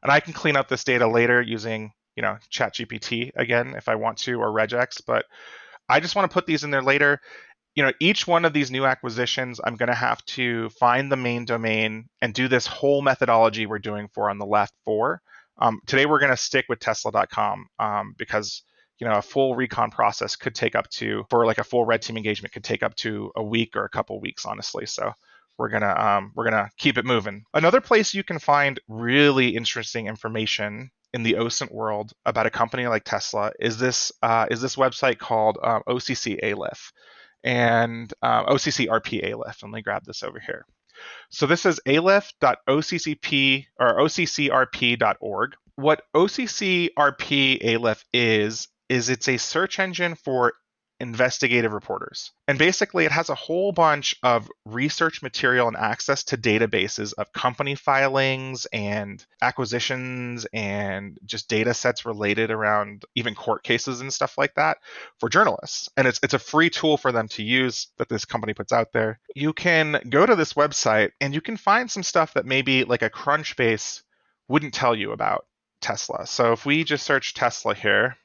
And I can clean up this data later using, ChatGPT again, if I want to, or regex, but I just want to put these in there later. Each one of these new acquisitions, I'm going to have to find the main domain and do this whole methodology we're doing on the left for. Today, we're going to stick with Tesla.com because a full recon process could take up to, for like a full red team engagement, could take up to a week or a couple weeks, honestly. So we're gonna keep it moving. Another place you can find really interesting information in the OSINT world about a company like Tesla is this website called OCC Aleph and OCCRP Aleph. Let me grab this over here. So this is aleph.occp or occrp.org. What OCCRP Aleph is it's a search engine for investigative reporters. And basically, it has a whole bunch of research material and access to databases of company filings and acquisitions and just data sets related around even court cases and stuff like that for journalists. And it's a free tool for them to use that this company puts out there. You can go to this website and you can find some stuff that maybe like a Crunchbase wouldn't tell you about Tesla. So if we just search Tesla here,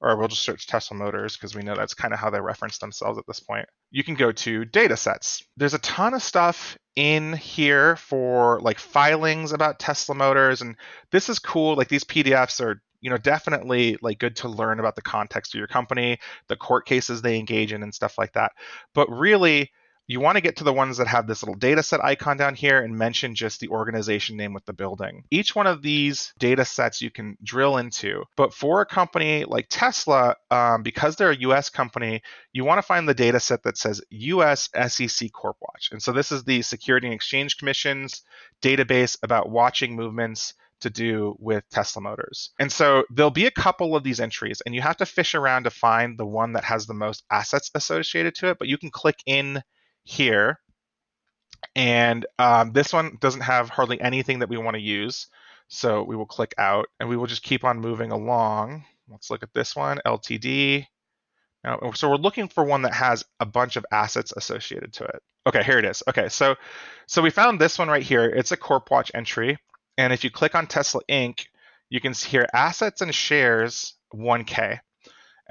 or we'll just search Tesla Motors because we know that's kind of how they reference themselves at this point. You can go to data sets. There's a ton of stuff in here for like filings about Tesla Motors, and this is cool. Like these PDFs are, definitely like good to learn about the context of your company, the court cases they engage in and stuff like that. But really, you want to get to the ones that have this little data set icon down here and mention just the organization name with the building. Each one of these data sets you can drill into. But for a company like Tesla, because they're a US company, you want to find the data set that says US SEC Corp Watch. And so this is the Security and Exchange Commission's database about watching movements to do with Tesla Motors. And so there'll be a couple of these entries, and you have to fish around to find the one that has the most assets associated to it, but you can click in here, and this one doesn't have hardly anything that we want to use, so we will click out and we will just keep on moving along. Let's look at this one, LTD. Now, so we're looking for one that has a bunch of assets associated to it. Okay, here it is. Okay, so we found this one right here. It's a Corp Watch entry, and if you click on Tesla Inc., you can see here assets and shares 1K.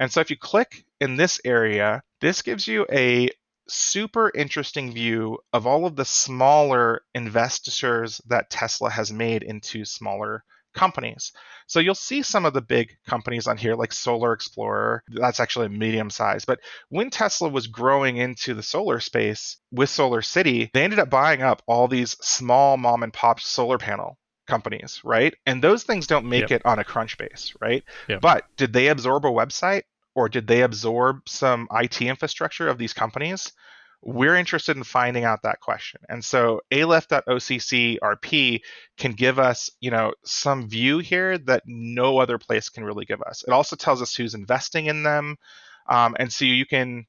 And so if you click in this area, this gives you a super interesting view of all of the smaller investors that Tesla has made into smaller companies. So you'll see some of the big companies on here like Solar Explorer. That's actually a medium size. But when Tesla was growing into the solar space with Solar City, they ended up buying up all these small mom and pop solar panel companies, right? And those things don't make it on a Crunchbase, right? But did they absorb a website? Or did they absorb some IT infrastructure of these companies? We're interested in finding out that question. And so aleph.occrp can give us, some view here that no other place can really give us. It also tells us who's investing in them. And so you can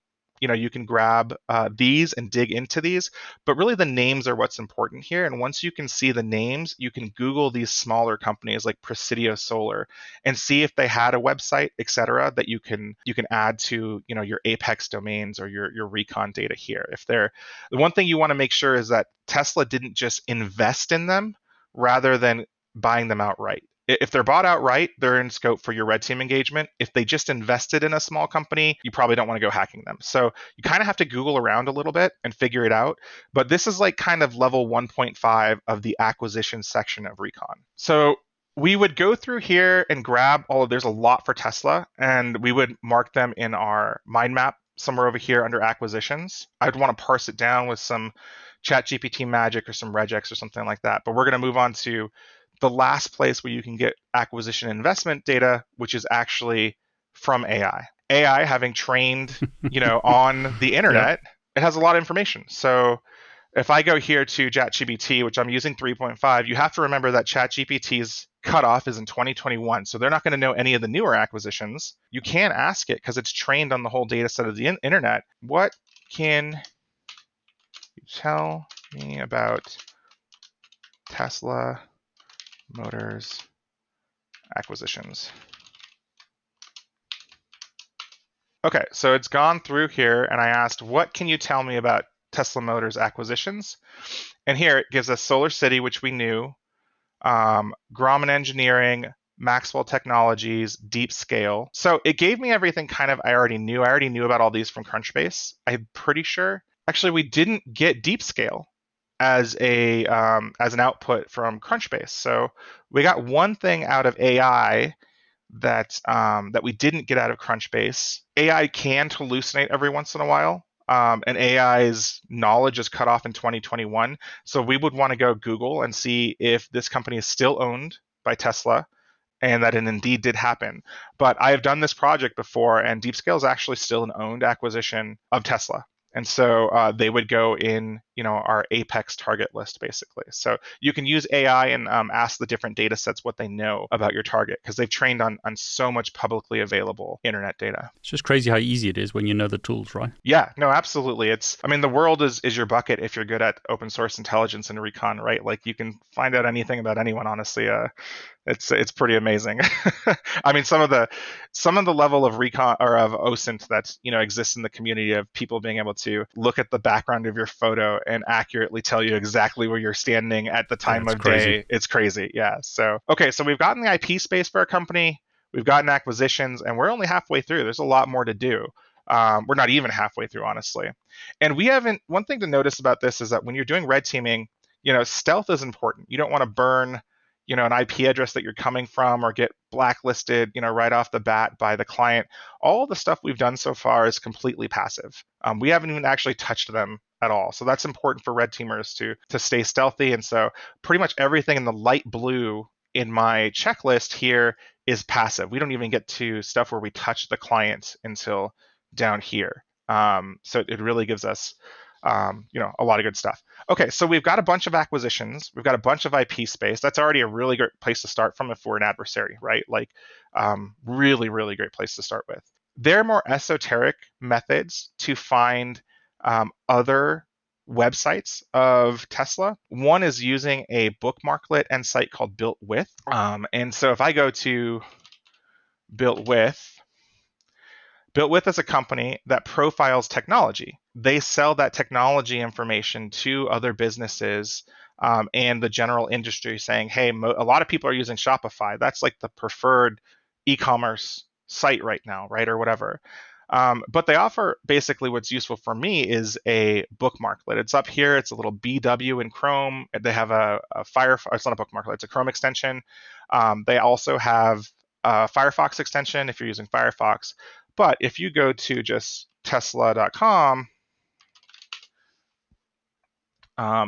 grab these and dig into these, but really the names are what's important here. And once you can see the names, you can Google these smaller companies like Presidio Solar and see if they had a website, et cetera, that you can add to, your Apex domains or your recon data here. The one thing you want to make sure is that Tesla didn't just invest in them rather than buying them outright. If they're bought outright, they're in scope for your red team engagement. If they just invested in a small company, you probably don't want to go hacking them. So you kind of have to Google around a little bit and figure it out. But this is like kind of level 1.5 of the acquisition section of Recon. So we would go through here and grab there's a lot for Tesla, and we would mark them in our mind map somewhere over here under acquisitions. I'd want to parse it down with some ChatGPT magic or some regex or something like that. But we're going to move on to the last place where you can get acquisition investment data, which is actually from AI. AI, having trained, on the internet, it has a lot of information. So if I go here to ChatGPT, which I'm using 3.5, you have to remember that ChatGPT's cutoff is in 2021. So they're not going to know any of the newer acquisitions. You can ask it because it's trained on the whole data set of the internet. What can you tell me about Tesla Motors acquisitions? Okay, so it's gone through here, and I asked, what can you tell me about Tesla Motors acquisitions? And here it gives us Solar City, which we knew, Grumman Engineering, Maxwell Technologies, Deep Scale. So it gave me everything kind of I already knew. I already knew about all these from Crunchspace. I'm pretty sure. Actually, we didn't get Deep Scale as an output from Crunchbase. So we got one thing out of AI that we didn't get out of Crunchbase. AI can hallucinate every once in a while, and AI's knowledge is cut off in 2021. So we would want to go Google and see if this company is still owned by Tesla, and that it indeed did happen. But I have done this project before, and DeepScale is actually still an owned acquisition of Tesla. And so they would go in, our Apex target list, basically. So you can use AI and ask the different data sets what they know about your target, because they've trained on so much publicly available internet data. It's just crazy how easy it is when you know the tools, right? Yeah, no, absolutely. The world is your bucket if you're good at open source intelligence and recon, right? Like you can find out anything about anyone, honestly. It's pretty amazing. Some of the level of recon or of OSINT that exists in the community of people being able to look at the background of your photo and accurately tell you exactly where you're standing at the time of day. It's crazy. Yeah. So so we've gotten the IP space for our company, we've gotten acquisitions, and we're only halfway through. There's a lot more to do. We're not even halfway through, honestly. And one thing to notice about this is that when you're doing red teaming, stealth is important. You don't want to burn an IP address that you're coming from or get blacklisted, right off the bat by the client. All the stuff we've done so far is completely passive. We haven't even actually touched them at all. So that's important for red teamers to stay stealthy. And so pretty much everything in the light blue in my checklist here is passive. We don't even get to stuff where we touch the client until down here. So it really gives us a lot of good stuff. Okay, so we've got a bunch of acquisitions. We've got a bunch of IP space. That's already a really great place to start from if we're an adversary, right? Like really, really great place to start with. There are more esoteric methods to find other websites of Tesla. One is using a bookmarklet and site called Builtwith. And so if I go to Builtwith is a company that profiles technology. They sell that technology information to other businesses and the general industry, saying, hey, a lot of people are using Shopify. That's like the preferred e-commerce site right now, right? Or whatever. But they offer, basically what's useful for me is a bookmarklet. It's up here. It's a little BW in Chrome. They have a Firefox. It's not a bookmarklet. It's a Chrome extension. They also have a Firefox extension if you're using Firefox. But if you go to just tesla.com,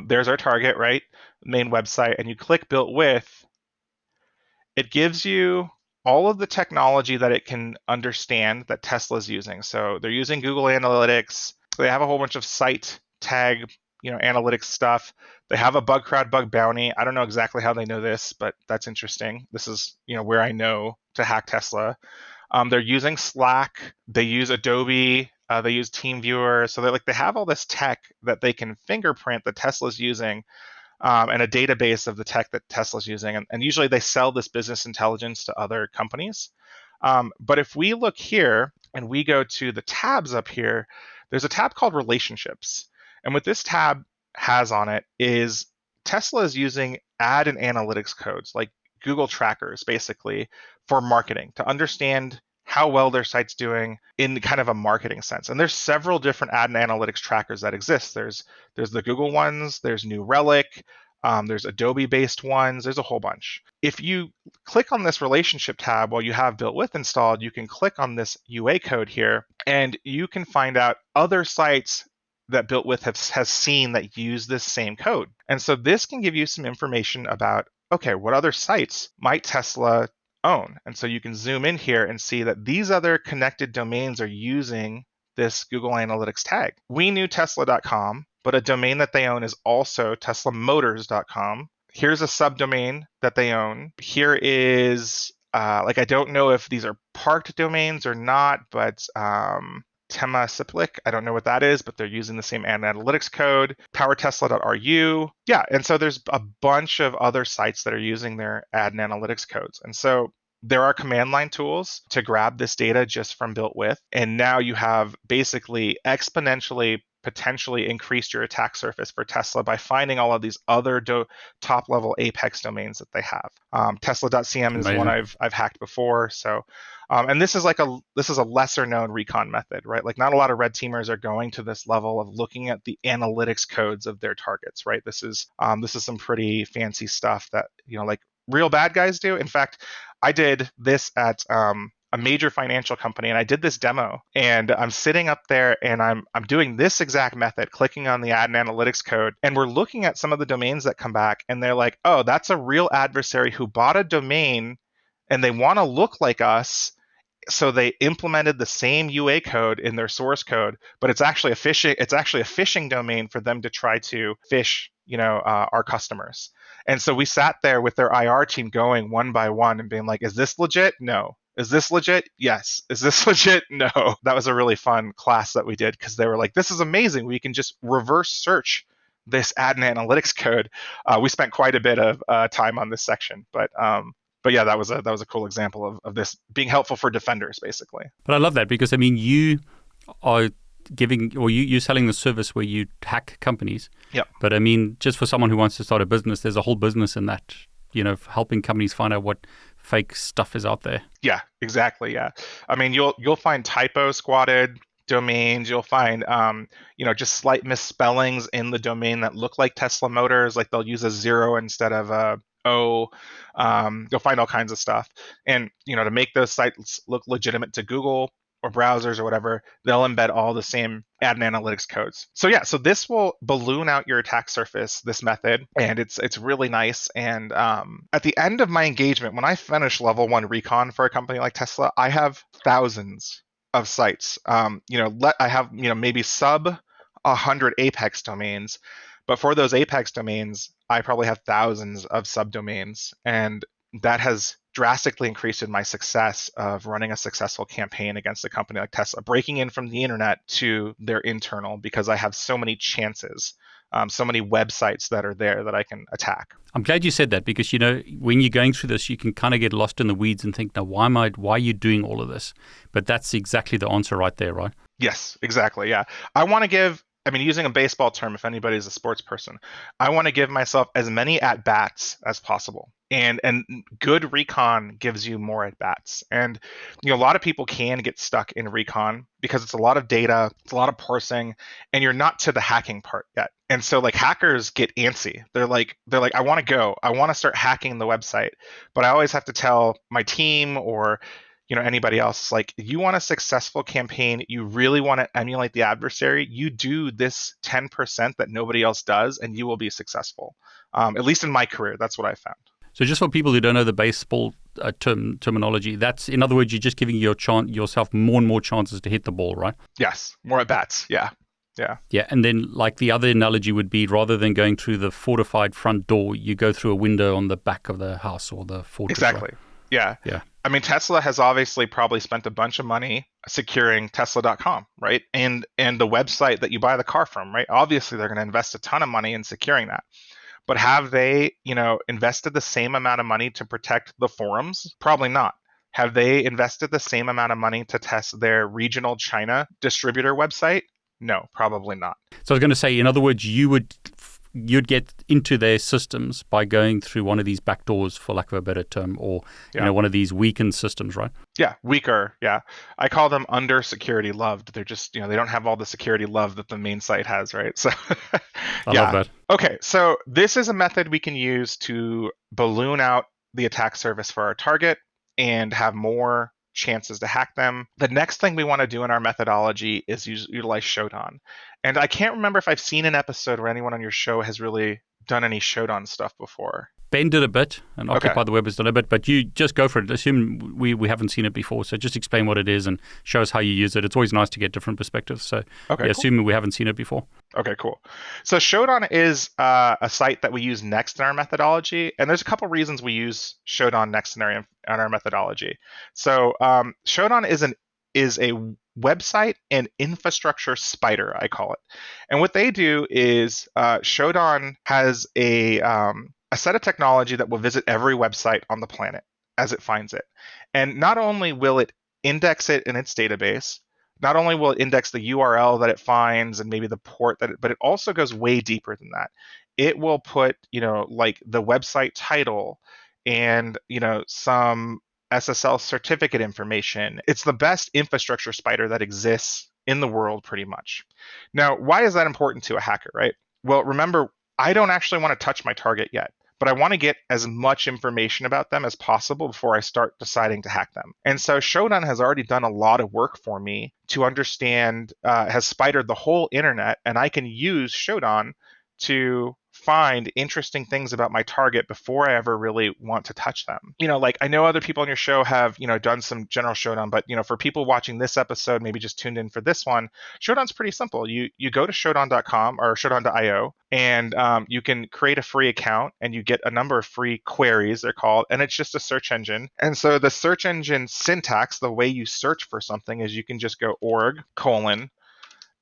there's our target, right? Main website, and you click Builtwith, it gives you all of the technology that it can understand that Tesla's using. So they're using Google Analytics. They have a whole bunch of site tag, analytics stuff. They have a bug crowd, bug bounty. I don't know exactly how they know this, but that's interesting. This is, where I know to hack Tesla. They're using Slack. They use Adobe. They use TeamViewer. So they have all this tech that they can fingerprint that Tesla's using, and a database of the tech that Tesla's using. And usually they sell this business intelligence to other companies. But if we look here and we go to the tabs up here, there's a tab called Relationships. And what this tab has on it is Tesla is using ad and analytics codes. Like Google trackers basically for marketing to understand how well their site's doing in kind of a marketing sense. And there's several different ad and analytics trackers that exist. There's the Google ones, there's New Relic, there's Adobe-based ones, there's a whole bunch. If you click on this relationship tab while you have Builtwith installed, you can click on this UA code here, and you can find out other sites that Builtwith has seen that use this same code. And so this can give you some information about, okay, what other sites might Tesla own? And so you can zoom in here and see that these other connected domains are using this Google Analytics tag. We knew Tesla.com, but a domain that they own is also TeslaMotors.com. Here's a subdomain that they own. Here is, I don't know if these are parked domains or not, but Temasiplik, I don't know what that is, but they're using the same analytics code. PowerTesla.ru. Yeah, and so there's a bunch of other sites that are using their ad and analytics codes. And so there are command line tools to grab this data just from Builtwith. And now you have basically exponentially potentially increased your attack surface for Tesla by finding all of these other top level Apex domains that they have. Tesla.cm is one I've hacked before. So, and this is a lesser known recon method, right? Like not a lot of red teamers are going to this level of looking at the analytics codes of their targets, right? This is some pretty fancy stuff that, like real bad guys do. In fact, I did this at a major financial company, and I did this demo, and I'm sitting up there and I'm doing this exact method, clicking on the ad and analytics code, and we're looking at some of the domains that come back, and they're like, oh, that's a real adversary who bought a domain and they want to look like us. So they implemented the same UA code in their source code, but it's actually a phishing domain for them to try to phish, our customers. And so we sat there with their IR team going one by one and being like, is this legit? No. Is this legit? Yes. Is this legit? No. That was a really fun class that we did because they were like, this is amazing. We can just reverse search this ad and analytics code. We spent quite a bit of time on this section, but yeah, that was a cool example of this being helpful for defenders, basically. But I love that because you are giving, or you're selling the service where you hack companies. Yep. But just for someone who wants to start a business, there's a whole business in that, helping companies find out what fake stuff is out there. Yeah, exactly. Yeah. You'll find typo squatted domains. You'll find, just slight misspellings in the domain that look like Tesla Motors, like they'll use a 0 instead of a O. You'll find all kinds of stuff. And, to make those sites look legitimate to Google or browsers or whatever, they'll embed all the same ad and analytics codes. So this will balloon out your attack surface, this method, and it's really nice. And at the end of my engagement, when I finish level 1 recon for a company like Tesla, I have thousands of sites. I have maybe sub 100 Apex domains, but for those Apex domains, I probably have thousands of subdomains, and that has drastically increased in my success of running a successful campaign against a company like Tesla, breaking in from the internet to their internal, because I have so many chances, so many websites that are there that I can attack. I'm glad you said that because, when you're going through this, you can kind of get lost in the weeds and think, now, why are you doing all of this? But that's exactly the answer right there, right? Yes, exactly. Yeah. I want to give, using a baseball term, if anybody's a sports person, I want to give myself as many at-bats as possible. And good recon gives you more at-bats. And a lot of people can get stuck in recon because it's a lot of data, it's a lot of parsing, and you're not to the hacking part yet. And so hackers get antsy. They're like, I want to start hacking the website. But I always have to tell my team or anybody else, you want a successful campaign, you really want to emulate the adversary, you do this 10% that nobody else does, and you will be successful. At least in my career, that's what I found. So just for people who don't know the baseball terminology, that's, in other words, you're just giving yourself more and more chances to hit the ball, right? Yes, more at bats. Yeah. Yeah, and then the other analogy would be, rather than going through the fortified front door, you go through a window on the back of the house or the fortress. Exactly. Right? Yeah. Tesla has obviously probably spent a bunch of money securing Tesla.com, right? And the website that you buy the car from, right? Obviously, they're going to invest a ton of money in securing that. But have they, invested the same amount of money to protect the forums? Probably not. Have they invested the same amount of money to test their regional China distributor website? No, probably not. So I was going to say, in other words, you would you'd get into their systems by going through one of these back doors, for lack of a better term, or one of these weakened systems, right? Yeah, weaker. Yeah, I call them under security loved. They're just they don't have all the security love that the main site has, right? So I love that. Okay, so this is a method we can use to balloon out the attack surface for our target and have more chances to hack them. The next thing we want to do in our methodology is utilize Shodan. And I can't remember if I've seen an episode where anyone on your show has really done any Shodan stuff before. Ben did a bit, and Occupy the Web has done a bit, but you just go for it. Assume we haven't seen it before, so just explain what it is and show us how you use it. It's always nice to get different perspectives. So assume we haven't seen it before. Okay, cool. So Shodan is a site that we use next in our methodology, and there's a couple reasons we use Shodan next in our methodology. So Shodan is a website and infrastructure spider, I call it. And what they do is Shodan has a set of technology that will visit every website on the planet as it finds it. And not only will it index it in its database, not only will it index the URL that it finds and maybe the port but it also goes way deeper than that. It will put, like the website title and, some SSL certificate information. It's the best infrastructure spider that exists in the world pretty much. Now, why is that important to a hacker, right? Well, remember, I don't actually want to touch my target yet, but I want to get as much information about them as possible before I start deciding to hack them. And so Shodan has already done a lot of work for me to understand, has spidered the whole internet, and I can use Shodan to find interesting things about my target before I ever really want to touch them. Like I know other people on your show have, done some general Shodan, but, for people watching this episode, maybe just tuned in for this one, Shodan's pretty simple. You go to shodan.com or shodan.io, and you can create a free account, and you get a number of free queries, they're called, and it's just a search engine. And so the search engine syntax, the way you search for something, is you can just go org :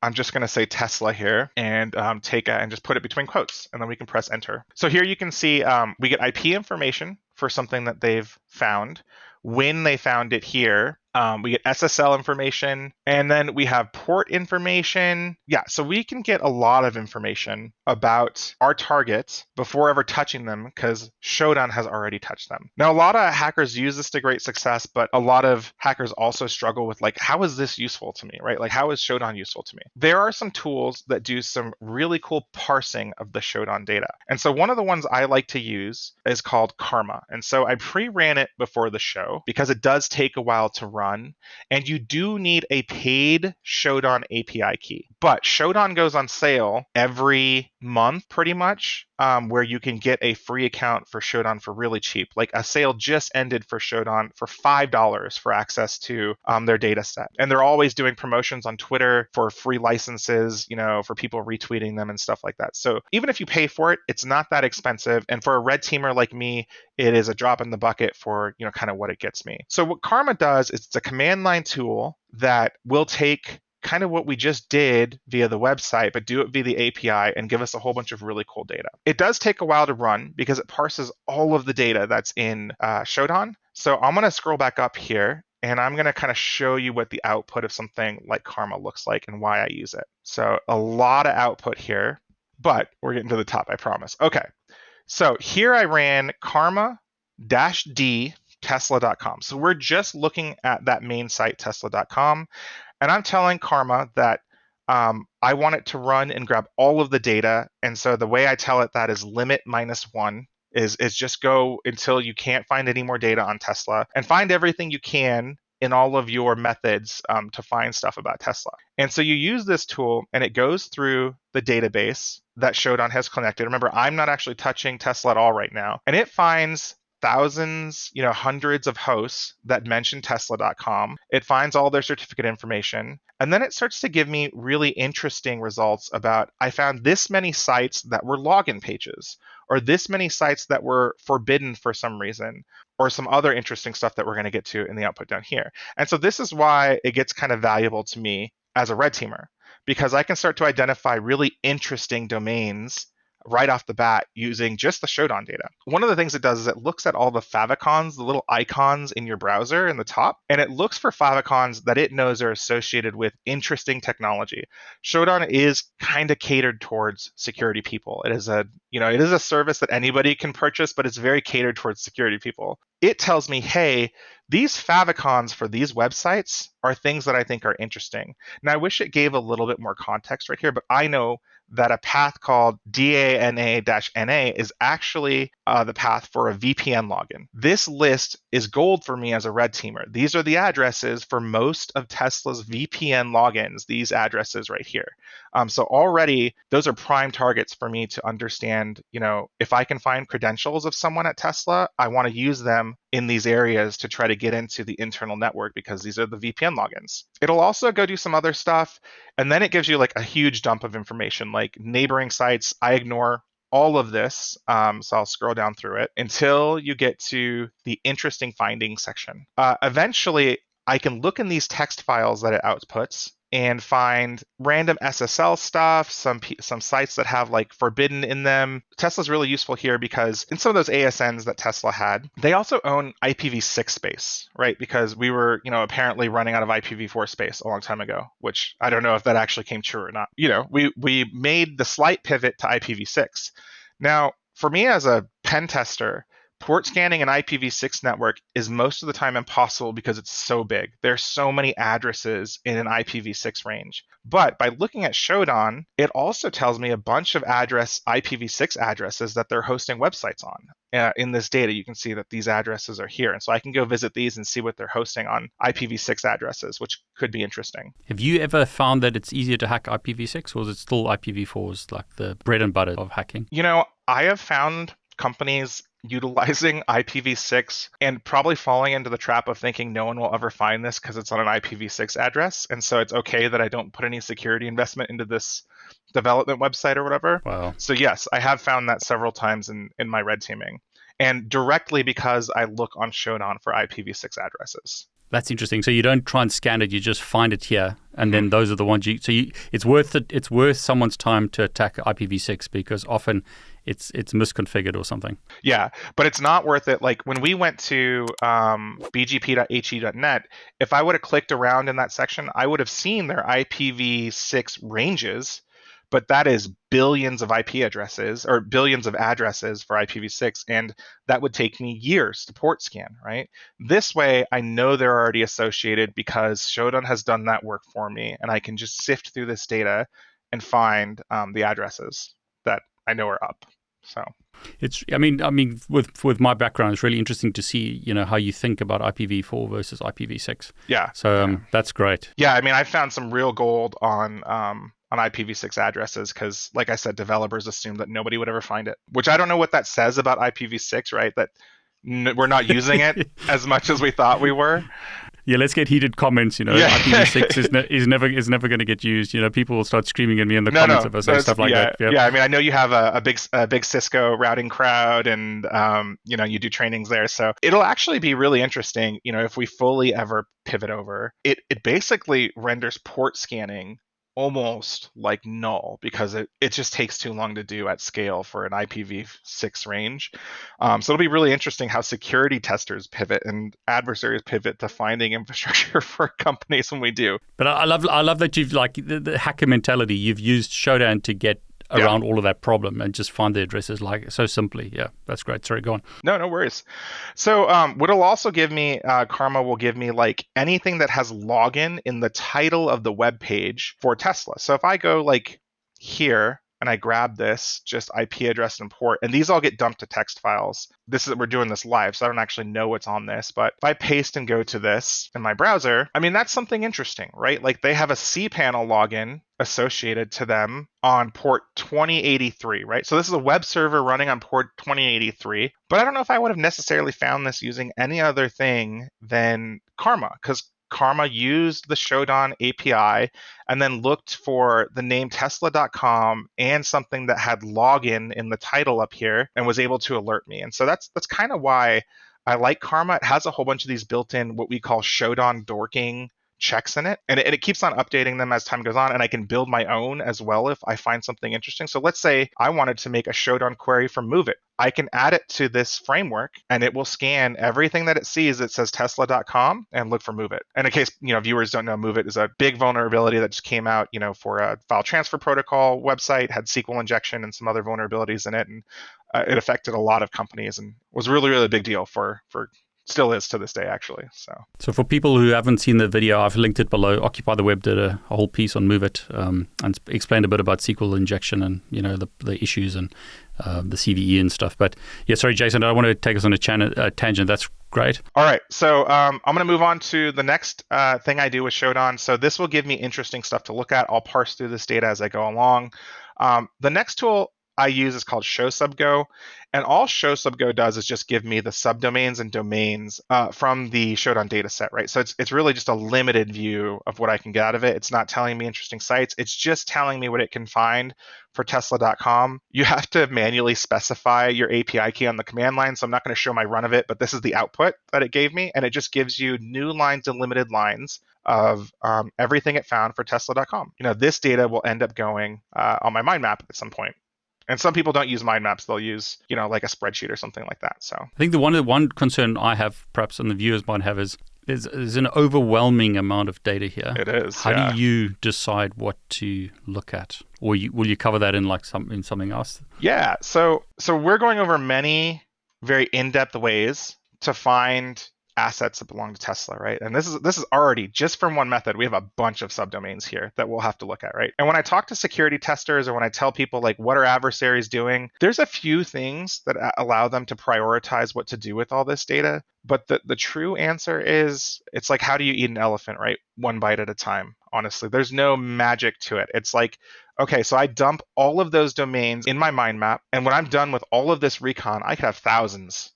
I'm just going to say Tesla here and and just put it between quotes, and then we can press enter. So here you can see we get IP information for something that they've found, when they found it here. We get SSL information, and then we have port information. Yeah, so we can get a lot of information about our targets before ever touching them because Shodan has already touched them. Now, a lot of hackers use this to great success, but a lot of hackers also struggle with, like, how is this useful to me, right? Like, how is Shodan useful to me? There are some tools that do some really cool parsing of the Shodan data. And so one of the ones I like to use is called Karma. And so I pre-ran it before the show because it does take a while to run. And you do need a paid Shodan API key. But Shodan goes on sale every month, pretty much, where you can get a free account for Shodan for really cheap. Like a sale just ended for Shodan for $5 for access to their data set. And they're always doing promotions on Twitter for free licenses, for people retweeting them and stuff like that. So even if you pay for it, it's not that expensive. And for a red teamer like me, it is a drop in the bucket for, kind of what it gets me. So what Karma does is it's a command line tool that will take kind of what we just did via the website, but do it via the API and give us a whole bunch of really cool data. It does take a while to run because it parses all of the data that's in Shodan. So I'm going to scroll back up here, and I'm going to kind of show you what the output of something like Karma looks like and why I use it. So a lot of output here, but we're getting to the top, I promise. Okay, so here I ran karma-d tesla.com. So we're just looking at that main site, tesla.com. And I'm telling Karma that I want it to run and grab all of the data. And so the way I tell it that is limit -1 is just go until you can't find any more data on Tesla and find everything you can in all of your methods to find stuff about Tesla. And so you use this tool, and it goes through the database that Shodan has connected. Remember, I'm not actually touching Tesla at all right now. And it finds thousands, hundreds of hosts that mention tesla.com. It finds all their certificate information, and then it starts to give me really interesting results about, I found this many sites that were login pages, or this many sites that were forbidden for some reason, or some other interesting stuff that we're going to get to in the output down here. And so this is why it gets kind of valuable to me as a red teamer, because I can start to identify really interesting domains right off the bat using just the Shodan data. One of the things it does is it looks at all the favicons, the little icons in your browser in the top, and it looks for favicons that it knows are associated with interesting technology. Shodan is kind of catered towards security people. It is a service that anybody can purchase, but it's very catered towards security people. It tells me, hey, these favicons for these websites are things that I think are interesting. Now, I wish it gave a little bit more context right here, but I know that a path called DANA-NA is actually the path for a VPN login. This list is gold for me as a red teamer. These are the addresses for most of Tesla's VPN logins, these addresses right here. So already those are prime targets for me to understand, if I can find credentials of someone at Tesla, I want to use them in these areas to try to get into the internal network because these are the VPN logins. It'll also go do some other stuff, and then it gives you like a huge dump of information like neighboring sites. I ignore all of this, so I'll scroll down through it until you get to the interesting findings section. Eventually, I can look in these text files that it outputs and find random SSL stuff, some sites that have like forbidden in them. Tesla's really useful here because in some of those ASNs that Tesla had, they also own IPv6 space, right? Because we were, apparently running out of IPv4 space a long time ago, which I don't know if that actually came true or not. We made the slight pivot to IPv6. Now, for me as a pen tester, port scanning an IPv6 network is most of the time impossible because it's so big. There's so many addresses in an IPv6 range. But by looking at Shodan, it also tells me a bunch of IPv6 addresses that they're hosting websites on. In this data, you can see that these addresses are here. And so I can go visit these and see what they're hosting on IPv6 addresses, which could be interesting. Have you ever found that it's easier to hack IPv6, or is it still IPv4 is like the bread and butter of hacking? I have found companies utilizing IPv6 and probably falling into the trap of thinking no one will ever find this because it's on an IPv6 address. And so it's okay that I don't put any security investment into this development website or whatever. Wow. So yes, I have found that several times in my red teaming, and directly because I look on Shodan for IPv6 addresses. That's interesting. So you don't try and scan it; you just find it here, and then those are the ones you. So it's worth it. It's worth someone's time to attack IPv6 because often it's misconfigured or something. Yeah, but it's not worth it. Like when we went to bgp.he.net, if I would have clicked around in that section, I would have seen their IPv6 ranges. But that is billions of IP addresses or billions of addresses for IPv6, and that would take me years to port scan, right? This way, I know they're already associated because Shodan has done that work for me, and I can just sift through this data and find the addresses that I know are up. So it's, I mean, with my background, it's really interesting to see, how you think about IPv4 versus IPv6. Yeah. So that's great. Yeah, I mean, I found some real gold on IPv6 addresses because, like I said, developers assume that nobody would ever find it, which I don't know what that says about IPv6, right? That we're not using it as much as we thought we were. Yeah, let's get heated comments. Yeah. IPv6 is never going to get used. People will start screaming at me in the comments if I say stuff like that. Yeah, I mean, I know you have a big Cisco routing crowd, and you do trainings there. So it'll actually be really interesting. If we fully ever pivot over, it basically renders port scanning almost like null because it just takes too long to do at scale for an IPv6 range. So it'll be really interesting how security testers pivot and adversaries pivot to finding infrastructure for companies when we do. But I love that you've like the hacker mentality. You've used Shodan to get around all of that problem and just find the addresses like so simply. Yeah, that's great. Sorry, go on. No worries. So what it'll also give me, Karma will give me like anything that has login in the title of the web page for Tesla. So if I go like here and I grab this, just IP address and port, and these all get dumped to text files. We're doing this live, so I don't actually know what's on this, but if I paste and go to this in my browser, I mean, that's something interesting, right? Like they have a cPanel login associated to them on port 2083, right? So this is a web server running on port 2083, but I don't know if I would have necessarily found this using any other thing than Karma, because Karma used the Shodan API and then looked for the name Tesla.com and something that had login in the title up here and was able to alert me. And so that's kind of why I like Karma. It has a whole bunch of these built-in what we call Shodan dorking checks in it, and it keeps on updating them as time goes on, and I can build my own as well if I find something interesting. So let's say I wanted to make a Shodan query for Move It. I can add it to this framework, and it will scan everything that it sees that says Tesla.com and look for Move It. And in case viewers don't know, Move It is a big vulnerability that just came out, for a file transfer protocol website, had SQL injection and some other vulnerabilities in it, and it affected a lot of companies and was really, really a big deal for still is to this day, actually. So for people who haven't seen the video, I've linked it below. Occupy the Web did a whole piece on Move It and explained a bit about SQL injection and the issues and the CVE and stuff. But yeah, sorry, Jason, I don't want to take us on a tangent. That's great. All right, so I'm going to move on to the next thing I do with Shodan. So this will give me interesting stuff to look at. I'll parse through this data as I go along. The next tool I use is called ShowSubGo, and all ShowSubGo does is just give me the subdomains and domains from the Shodan dataset, right? So it's really just a limited view of what I can get out of it. It's not telling me interesting sites. It's just telling me what it can find for Tesla.com. You have to manually specify your API key on the command line, so I'm not going to show my run of it, but this is the output that it gave me, and it just gives you new lines and limited lines of everything it found for Tesla.com. This data will end up going on my mind map at some point. And some people don't use mind maps; they'll use, like a spreadsheet or something like that. So I think the one concern I have, perhaps, and the viewers might have, is there's an overwhelming amount of data here. It is. How do you decide what to look at, or will you cover that in something else? Yeah. So we're going over many very in-depth ways to find assets that belong to Tesla, right? And this is already, just from one method, we have a bunch of subdomains here that we'll have to look at, right? And when I talk to security testers or when I tell people like, what are adversaries doing? There's a few things that allow them to prioritize what to do with all this data. But the true answer is, it's like, how do you eat an elephant, right? One bite at a time. Honestly, there's no magic to it. It's like, okay, so I dump all of those domains in my mind map. And when I'm done with all of this recon, I could have thousands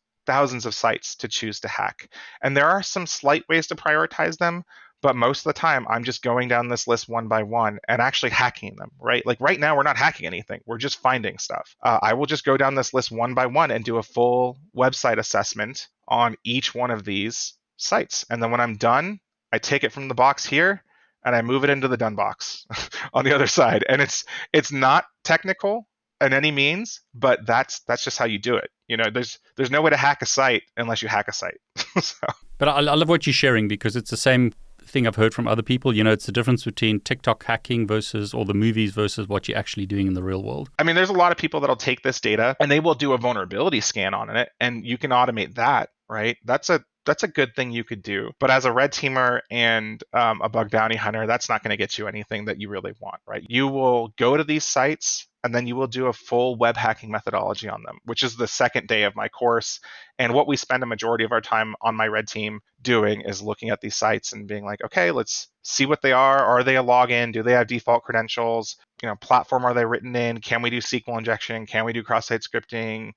of sites to choose to hack. And there are some slight ways to prioritize them, but most of the time I'm just going down this list one by one and actually hacking them, right? Like right now we're not hacking anything, we're just finding stuff. I will just go down this list one by one and do a full website assessment on each one of these sites. And then when I'm done, I take it from the box here and I move it into the done box on the other side. And it's not technical in any means, but that's just how you do it. There's no way to hack a site unless you hack a site. So. But I love what you're sharing, because it's the same thing I've heard from other people. It's the difference between TikTok hacking or the movies versus what you're actually doing in the real world. I mean, there's a lot of people that'll take this data and they will do a vulnerability scan on it, and you can automate that, right? That's a good thing you could do. But as a red teamer and a bug bounty hunter, that's not going to get you anything that you really want, right? You will go to these sites and then you will do a full web hacking methodology on them, which is the second day of my course. And what we spend a majority of our time on my red team doing is looking at these sites and being like, okay, let's see what they are. Are they a login? Do they have default credentials? Platform are they written in? Can we do SQL injection? Can we do cross-site scripting?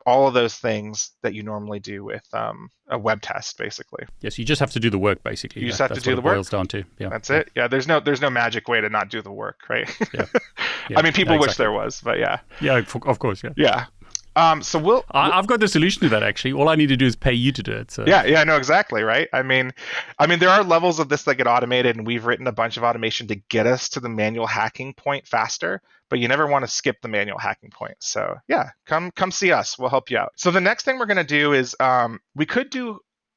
All of those things that you normally do with a web test, basically. Yes, you just have to do the work, basically. You just have to do the work. Boils down to. Yeah. That's it. Yeah, there's no magic way to not do the work, right? Yeah. I mean, people wish there was, but yeah. Yeah, of course, yeah. Yeah. So I've got the solution to that, actually. All I need to do is pay you to do it. So. Yeah, no, exactly, right? I mean, there are levels of this that get automated, and we've written a bunch of automation to get us to the manual hacking point faster, but you never want to skip the manual hacking point. So yeah, come see us. We'll help you out. So the next thing we're going to do is we could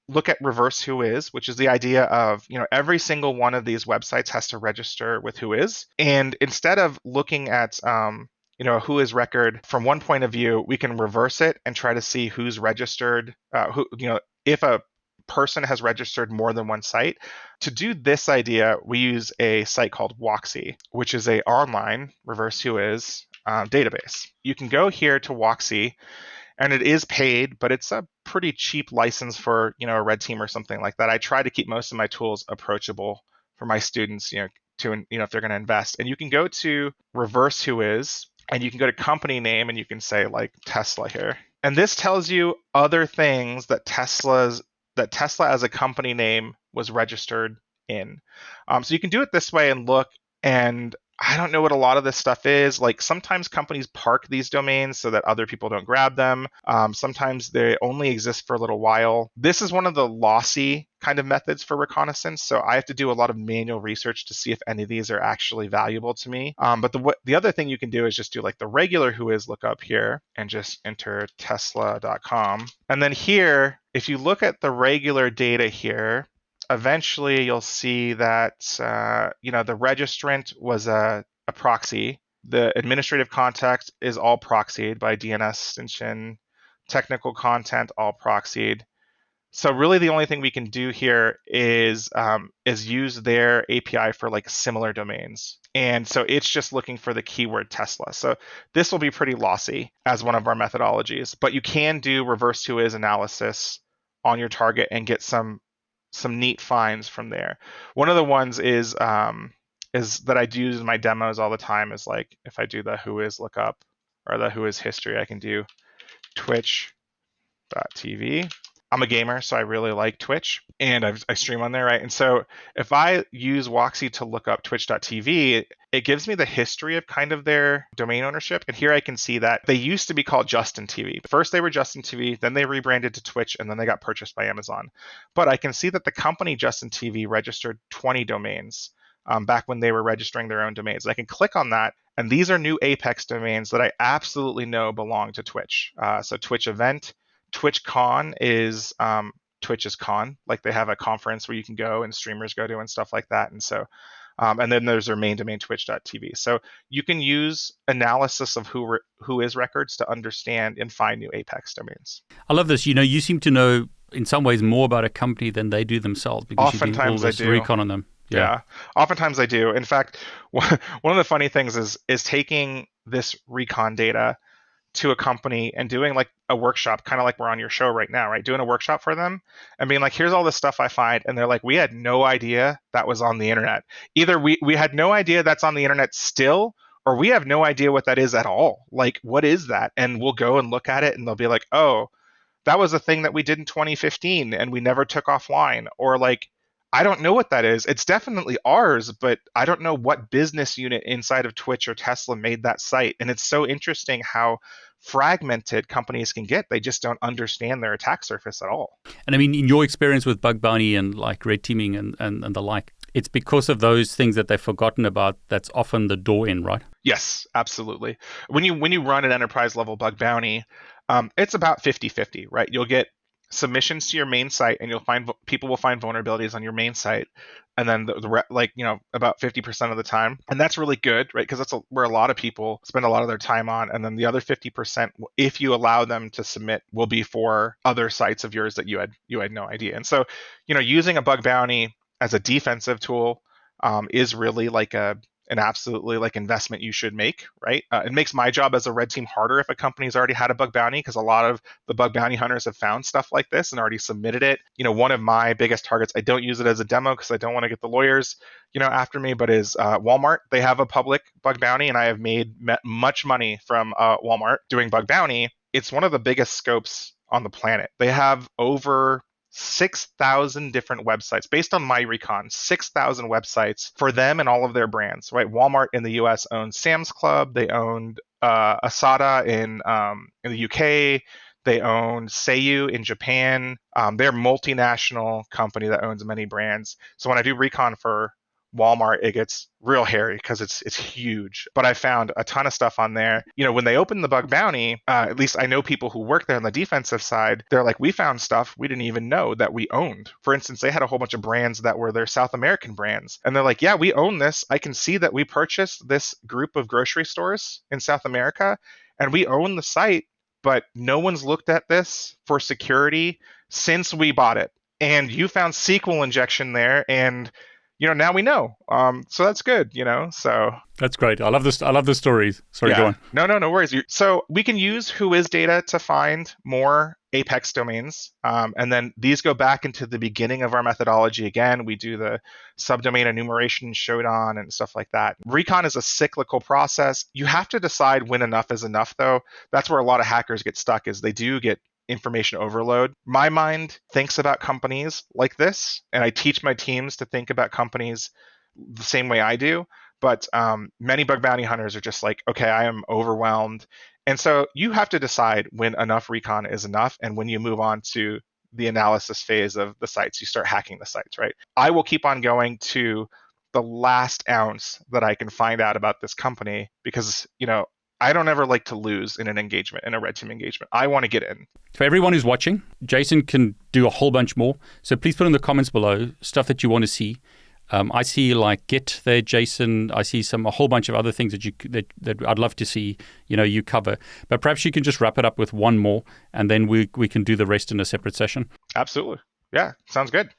look at reverse whois, which is the idea of, every single one of these websites has to register with whois. And instead of looking at a whois record from one point of view, we can reverse it and try to see who's registered, if a person has registered more than one site. To do this idea, we use a site called Whoxy, which is a online reverse whois database. You can go here to Whoxy, and it is paid, but it's a pretty cheap license for a red team or something like that. I try to keep most of my tools approachable for my students, if they're going to invest. And you can go to reverse whois, and you can go to company name, and you can say like Tesla here. And this tells you other things that Tesla as a company name was registered in. So you can do it this way and look. And I don't know what a lot of this stuff is. Like sometimes companies park these domains so that other people don't grab them. Sometimes they only exist for a little while. This is one of the lossy kind of methods for reconnaissance. So I have to do a lot of manual research to see if any of these are actually valuable to me. But the other thing you can do is just do like the regular whois lookup here and just enter tesla.com. And then here, if you look at the regular data here, eventually you'll see that the registrant was a proxy. The administrative contact is all proxied by DNS extension. Technical content all proxied. So really the only thing we can do here is use their API for like similar domains. And so it's just looking for the keyword Tesla. So this will be pretty lossy as one of our methodologies, but you can do reverse whois analysis on your target and get some neat finds from there. One of the ones is that I do use in my demos all the time is like if I do the whois lookup or the whois history, I can do twitch.tv. I'm a gamer, so I really like Twitch, and I stream on there, right? And so if I use Whoxy to look up twitch.tv, it gives me the history of kind of their domain ownership. And here I can see that they used to be called Justin TV. First they were Justin TV, then they rebranded to Twitch, and then they got purchased by Amazon. But I can see that the company Justin TV registered 20 domains back when they were registering their own domains. I can click on that, and these are new Apex domains that I absolutely know belong to Twitch. So Twitch event, TwitchCon is Twitch's con, like they have a conference where you can go and streamers go to and stuff like that. And so, and then there's their main domain, twitch.tv. So you can use analysis of whois records to understand and find new Apex domains. I love this. You seem to know in some ways more about a company than they do themselves because you do all this recon on them. Yeah, oftentimes I do. In fact, one of the funny things is taking this recon data to a company and doing like a workshop, kind of like we're on your show right now, right? Doing a workshop for them and being like, here's all this stuff I find. And they're like, we had no idea that was on the internet. Either we had no idea that's on the internet still, or we have no idea what that is at all. Like, what is that? And we'll go and look at it and they'll be like, oh, that was a thing that we did in 2015 and we never took offline. Or like, I don't know what that is. It's definitely ours, but I don't know what business unit inside of Twitch or Tesla made that site. And it's so interesting how fragmented companies can get. They just don't understand their attack surface at all. And I mean, in your experience with bug bounty and like red teaming and the like, it's because of those things that they've forgotten about that's often the door in, right? Yes, absolutely. When you run an enterprise level bug bounty, it's about 50-50, right? You'll get submissions to your main site and people will find vulnerabilities on your main site, and then about 50% of the time, and that's really good, right? Because that's where a lot of people spend a lot of their time on. And then the other 50%, if you allow them to submit, will be for other sites of yours that you had no idea. And so using a bug bounty as a defensive tool is really like an absolutely like investment you should make, right? It makes my job as a red team harder if a company's already had a bug bounty, because a lot of the bug bounty hunters have found stuff like this and already submitted it. One of my biggest targets, I don't use it as a demo because I don't want to get the lawyers, after me, but is Walmart. They have a public bug bounty, and I have made much money from Walmart doing bug bounty. It's one of the biggest scopes on the planet. They have over 6,000 different websites based on my recon, 6,000 websites for them and all of their brands, right? Walmart in the US owns Sam's Club. They owned Asada in the UK. They own Seiyu in Japan. They're a multinational company that owns many brands. So when I do recon for Walmart, it gets real hairy because it's huge. But I found a ton of stuff on there. When they opened the bug bounty, at least I know people who work there on the defensive side, they're like, we found stuff we didn't even know that we owned. For instance, they had a whole bunch of brands that were their South American brands. And they're like, yeah, we own this. I can see that we purchased this group of grocery stores in South America, and we own the site, but no one's looked at this for security since we bought it. And you found SQL injection there, and now we know. So that's good, so. That's great. I love this. I love the stories. Sorry, go on. No worries. So we can use whois data to find more Apex domains. And then these go back into the beginning of our methodology. Again, we do the subdomain enumeration, Shodan, and stuff like that. Recon is a cyclical process. You have to decide when enough is enough, though. That's where a lot of hackers get stuck, is they do get information overload. My mind thinks about companies like this, and I teach my teams to think about companies the same way I do. But many bug bounty hunters are just like, okay, I am overwhelmed. And so you have to decide when enough recon is enough and when you move on to the analysis phase of the sites, you start hacking the sites, right? I will keep on going to the last ounce that I can find out about this company because, I don't ever like to lose in an engagement, in a red team engagement. I want to get in. For everyone who's watching, Jason can do a whole bunch more. So please put in the comments below stuff that you want to see. I see like Git there, Jason. I see a whole bunch of other things that I'd love to see, you cover. But perhaps you can just wrap it up with one more, and then we can do the rest in a separate session. Absolutely. Yeah, sounds good.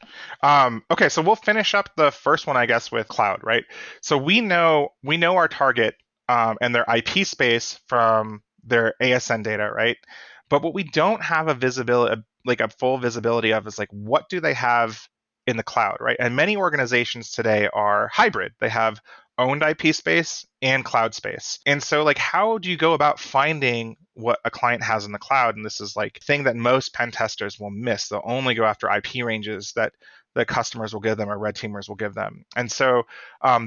Okay, so we'll finish up the first one, I guess, with cloud, right? So we know our target and their IP space from their ASN data, right? But what we don't have a full visibility of is like, what do they have in the cloud, right? And many organizations today are hybrid. They have owned IP space and cloud space. And so like, how do you go about finding what a client has in the cloud? And this is like thing that most pen testers will miss. They'll only go after IP ranges that the customers will give them or red teamers will give them. And so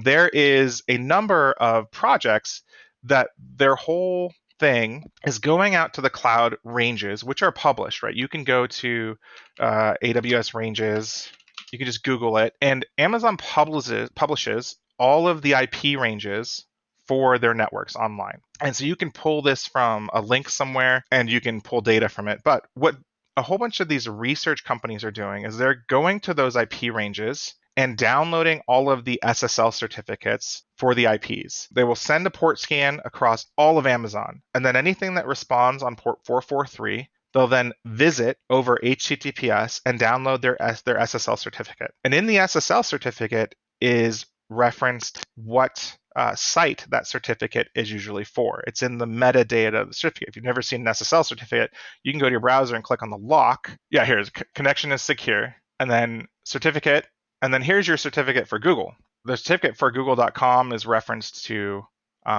there is a number of projects that their whole thing is going out to the cloud ranges, which are published, right? You can go to AWS ranges. You can just Google it. And Amazon publishes all of the IP ranges for their networks online. And so you can pull this from a link somewhere and you can pull data from it. But what a whole bunch of these research companies are doing is they're going to those IP ranges and downloading all of the SSL certificates for the IPs. They will send a port scan across all of Amazon. And then anything that responds on port 443, they'll then visit over HTTPS and download their SSL certificate. And in the SSL certificate is referenced what site that certificate is usually for. It's in the metadata of the certificate. If you've never seen an SSL certificate, you can go to your browser and click on the lock. Yeah, here's connection is secure, and then certificate, and then here's your certificate for Google. The certificate for google.com is referenced to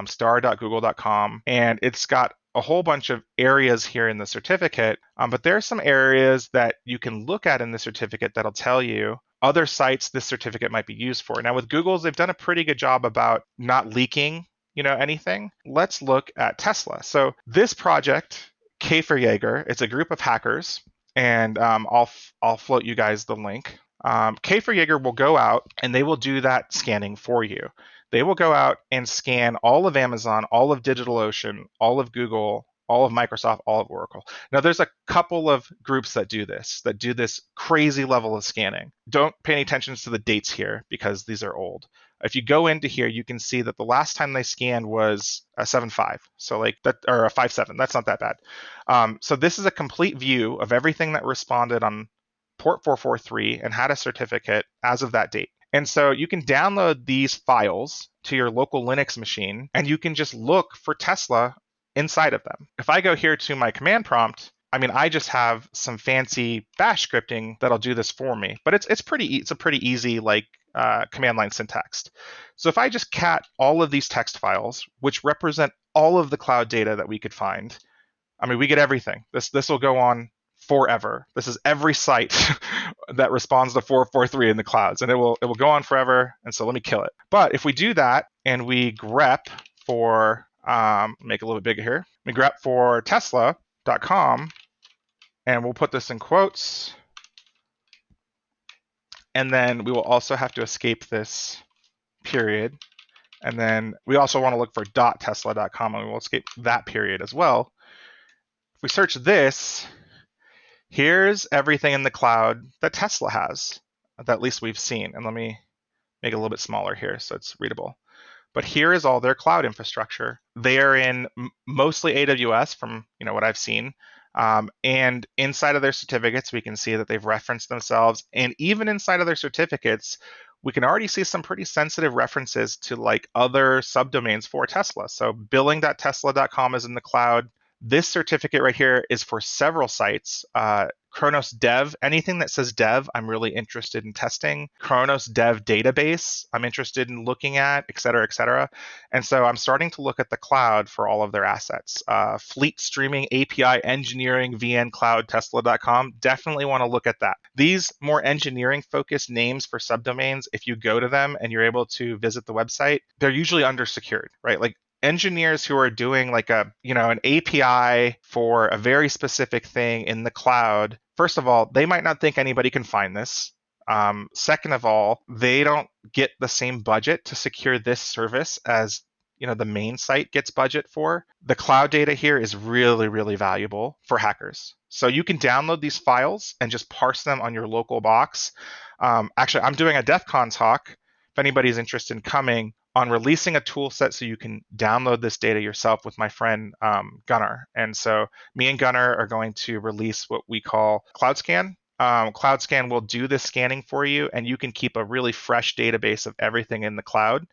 star.google.com, and it's got a whole bunch of areas here in the certificate, but there are some areas that you can look at in the certificate that'll tell you other sites this certificate might be used for. Now with Google's, they've done a pretty good job about not leaking, anything. Let's look at Tesla. So this project, Kaeferjaeger, it's a group of hackers, and I'll float you guys the link. Kaeferjaeger will go out and they will do that scanning for you. They will go out and scan all of Amazon, all of DigitalOcean, all of Google, all of Microsoft, all of Oracle. Now, there's a couple of groups that do this crazy level of scanning. Don't pay any attention to the dates here because these are old. If you go into here, you can see that the last time they scanned was a 7.5, so like that, or a 5.7. That's not that bad. So this is a complete view of everything that responded on port 443 and had a certificate as of that date. And so you can download these files to your local Linux machine, and you can just look for Tesla inside of them. If I go here to my command prompt, I just have some fancy bash scripting that'll do this for me. But it's a pretty easy command line syntax. So if I just cat all of these text files, which represent all of the cloud data that we could find, we get everything. This will go on forever. This is every site that responds to 443 in the clouds, and it will go on forever. And so let me kill it. But if we do that and we grep for make it a little bit bigger here, we grep for Tesla.com, and we'll put this in quotes. And then we will also have to escape this period. And then we also want to look for .tesla.com, and we will escape that period as well. If we search this, here's everything in the cloud that Tesla has, that at least we've seen. And let me make it a little bit smaller here so it's readable. But here is all their cloud infrastructure. They are in mostly AWS from what I've seen. And inside of their certificates, we can see that they've referenced themselves. And even inside of their certificates, we can already see some pretty sensitive references to other subdomains for Tesla. So billing.tesla.com is in the cloud. This certificate right here is for several sites. Khronos Dev, anything that says dev, I'm really interested in testing. Khronos Dev database, I'm interested in looking at, et cetera, et cetera. And so I'm starting to look at the cloud for all of their assets. Fleet streaming, API engineering, VN Cloud, Tesla.com, definitely want to look at that. These more engineering focused names for subdomains, if you go to them and you're able to visit the website, they're usually undersecured, right? Like engineers who are doing like an API for a very specific thing in the cloud, first of all, they might not think anybody can find this. Second of all, they don't get the same budget to secure this service as the main site gets budget for. The cloud data here is really, really valuable for hackers. So you can download these files and just parse them on your local box. Actually, I'm doing a DEF CON talk, if anybody's interested in coming, on releasing a tool set so you can download this data yourself with my friend Gunnar. And so me and Gunnar are going to release what we call Cloud Scan. Cloud Scan will do this scanning for you, and you can keep a really fresh database of everything in the cloud.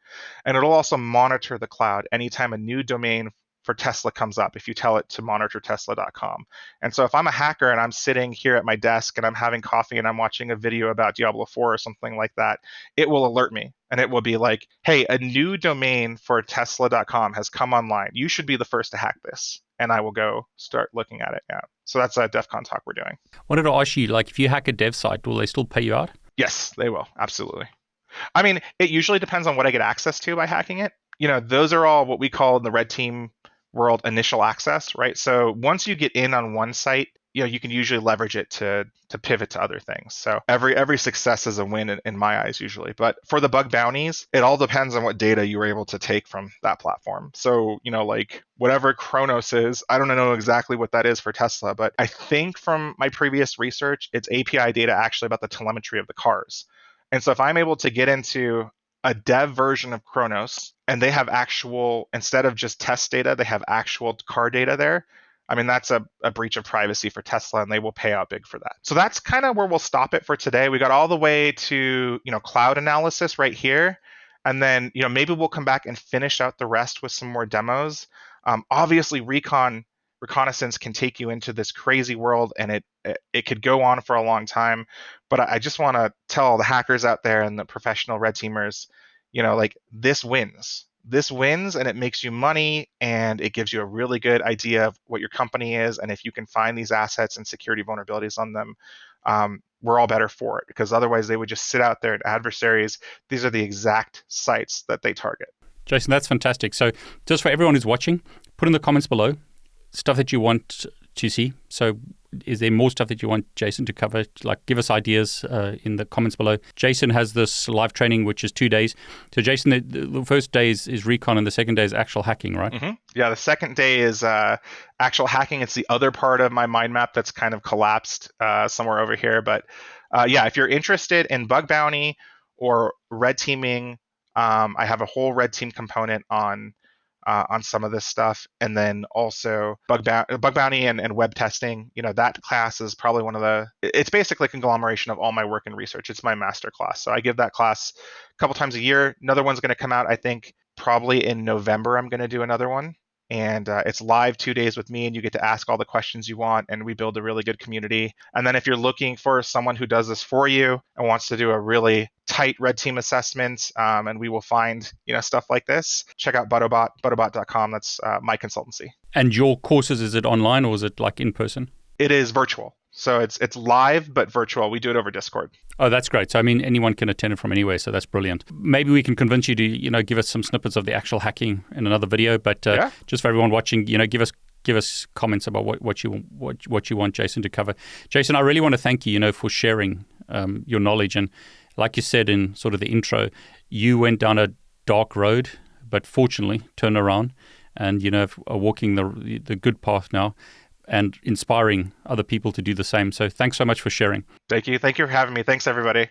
And it'll also monitor the cloud anytime a new domain for Tesla comes up, if you tell it to monitor Tesla.com. And so if I'm a hacker and I'm sitting here at my desk and I'm having coffee and I'm watching a video about Diablo 4 or something like that, it will alert me. And it will be like, hey, a new domain for Tesla.com has come online. You should be the first to hack this. And I will go start looking at it. Yeah. So that's a DEF CON talk we're doing. Wanted to ask you, like, if you hack a dev site, will they still pay you out? Yes, they will. Absolutely. I mean, it usually depends on what I get access to by hacking it. Those are all what we call in the red team world initial access, right? So once you get in on one site, you can usually leverage it to pivot to other things. So every success is a win in my eyes usually. But for the bug bounties, it all depends on what data you were able to take from that platform. So like whatever Khronos is, I don't know exactly what that is for Tesla, but I think from my previous research, it's API data actually about the telemetry of the cars. And so if I'm able to get into a dev version of Khronos and they have actual, instead of just test data, they have actual car data there, I mean, that's a breach of privacy for Tesla, and they will pay out big for that. So that's kind of where we'll stop it for today. We got all the way to, cloud analysis right here. And then, maybe we'll come back and finish out the rest with some more demos. Obviously, Reconnaissance can take you into this crazy world, and it could go on for a long time. But I just want to tell all the hackers out there and the professional red teamers, this wins. This wins, and it makes you money, and it gives you a really good idea of what your company is. And if you can find these assets and security vulnerabilities on them, we're all better for it, because otherwise they would just sit out there and adversaries. These are the exact sites that they target. Jason, that's fantastic. So just for everyone who's watching, put in the comments below stuff that you want to see. So is there more stuff that you want Jason to cover? Like, give us ideas in the comments below. Jason has this live training, which is 2 days. So Jason, the first day is recon and the second day is actual hacking, right? Mm-hmm. Yeah, the second day is actual hacking. It's the other part of my mind map that's kind of collapsed somewhere over here. But yeah, if you're interested in bug bounty or red teaming, I have a whole red team component on some of this stuff. And then also bug bounty and web testing. That class is probably it's basically a conglomeration of all my work and research. It's my master class. So I give that class a couple times a year. Another one's going to come out, I think, probably in November. I'm going to do another one. And it's live 2 days with me, and you get to ask all the questions you want, and we build a really good community. And then if you're looking for someone who does this for you and wants to do a really tight red team assessment, and we will find stuff like this, check out Buttobot.com. That's my consultancy. And your courses, is it online or is it like in person? It is virtual. So it's live, but virtual. We do it over Discord. Oh, that's great. So, I mean, anyone can attend it from anywhere. So that's brilliant. Maybe we can convince you to, give us some snippets of the actual hacking in another video. But just for everyone watching, give us comments about what you want Jason to cover. Jason, I really want to thank you, for sharing your knowledge. And like you said in sort of the intro, you went down a dark road, but fortunately turned around and, are walking the good path now, and inspiring other people to do the same. So thanks so much for sharing. Thank you. Thank you for having me. Thanks, everybody.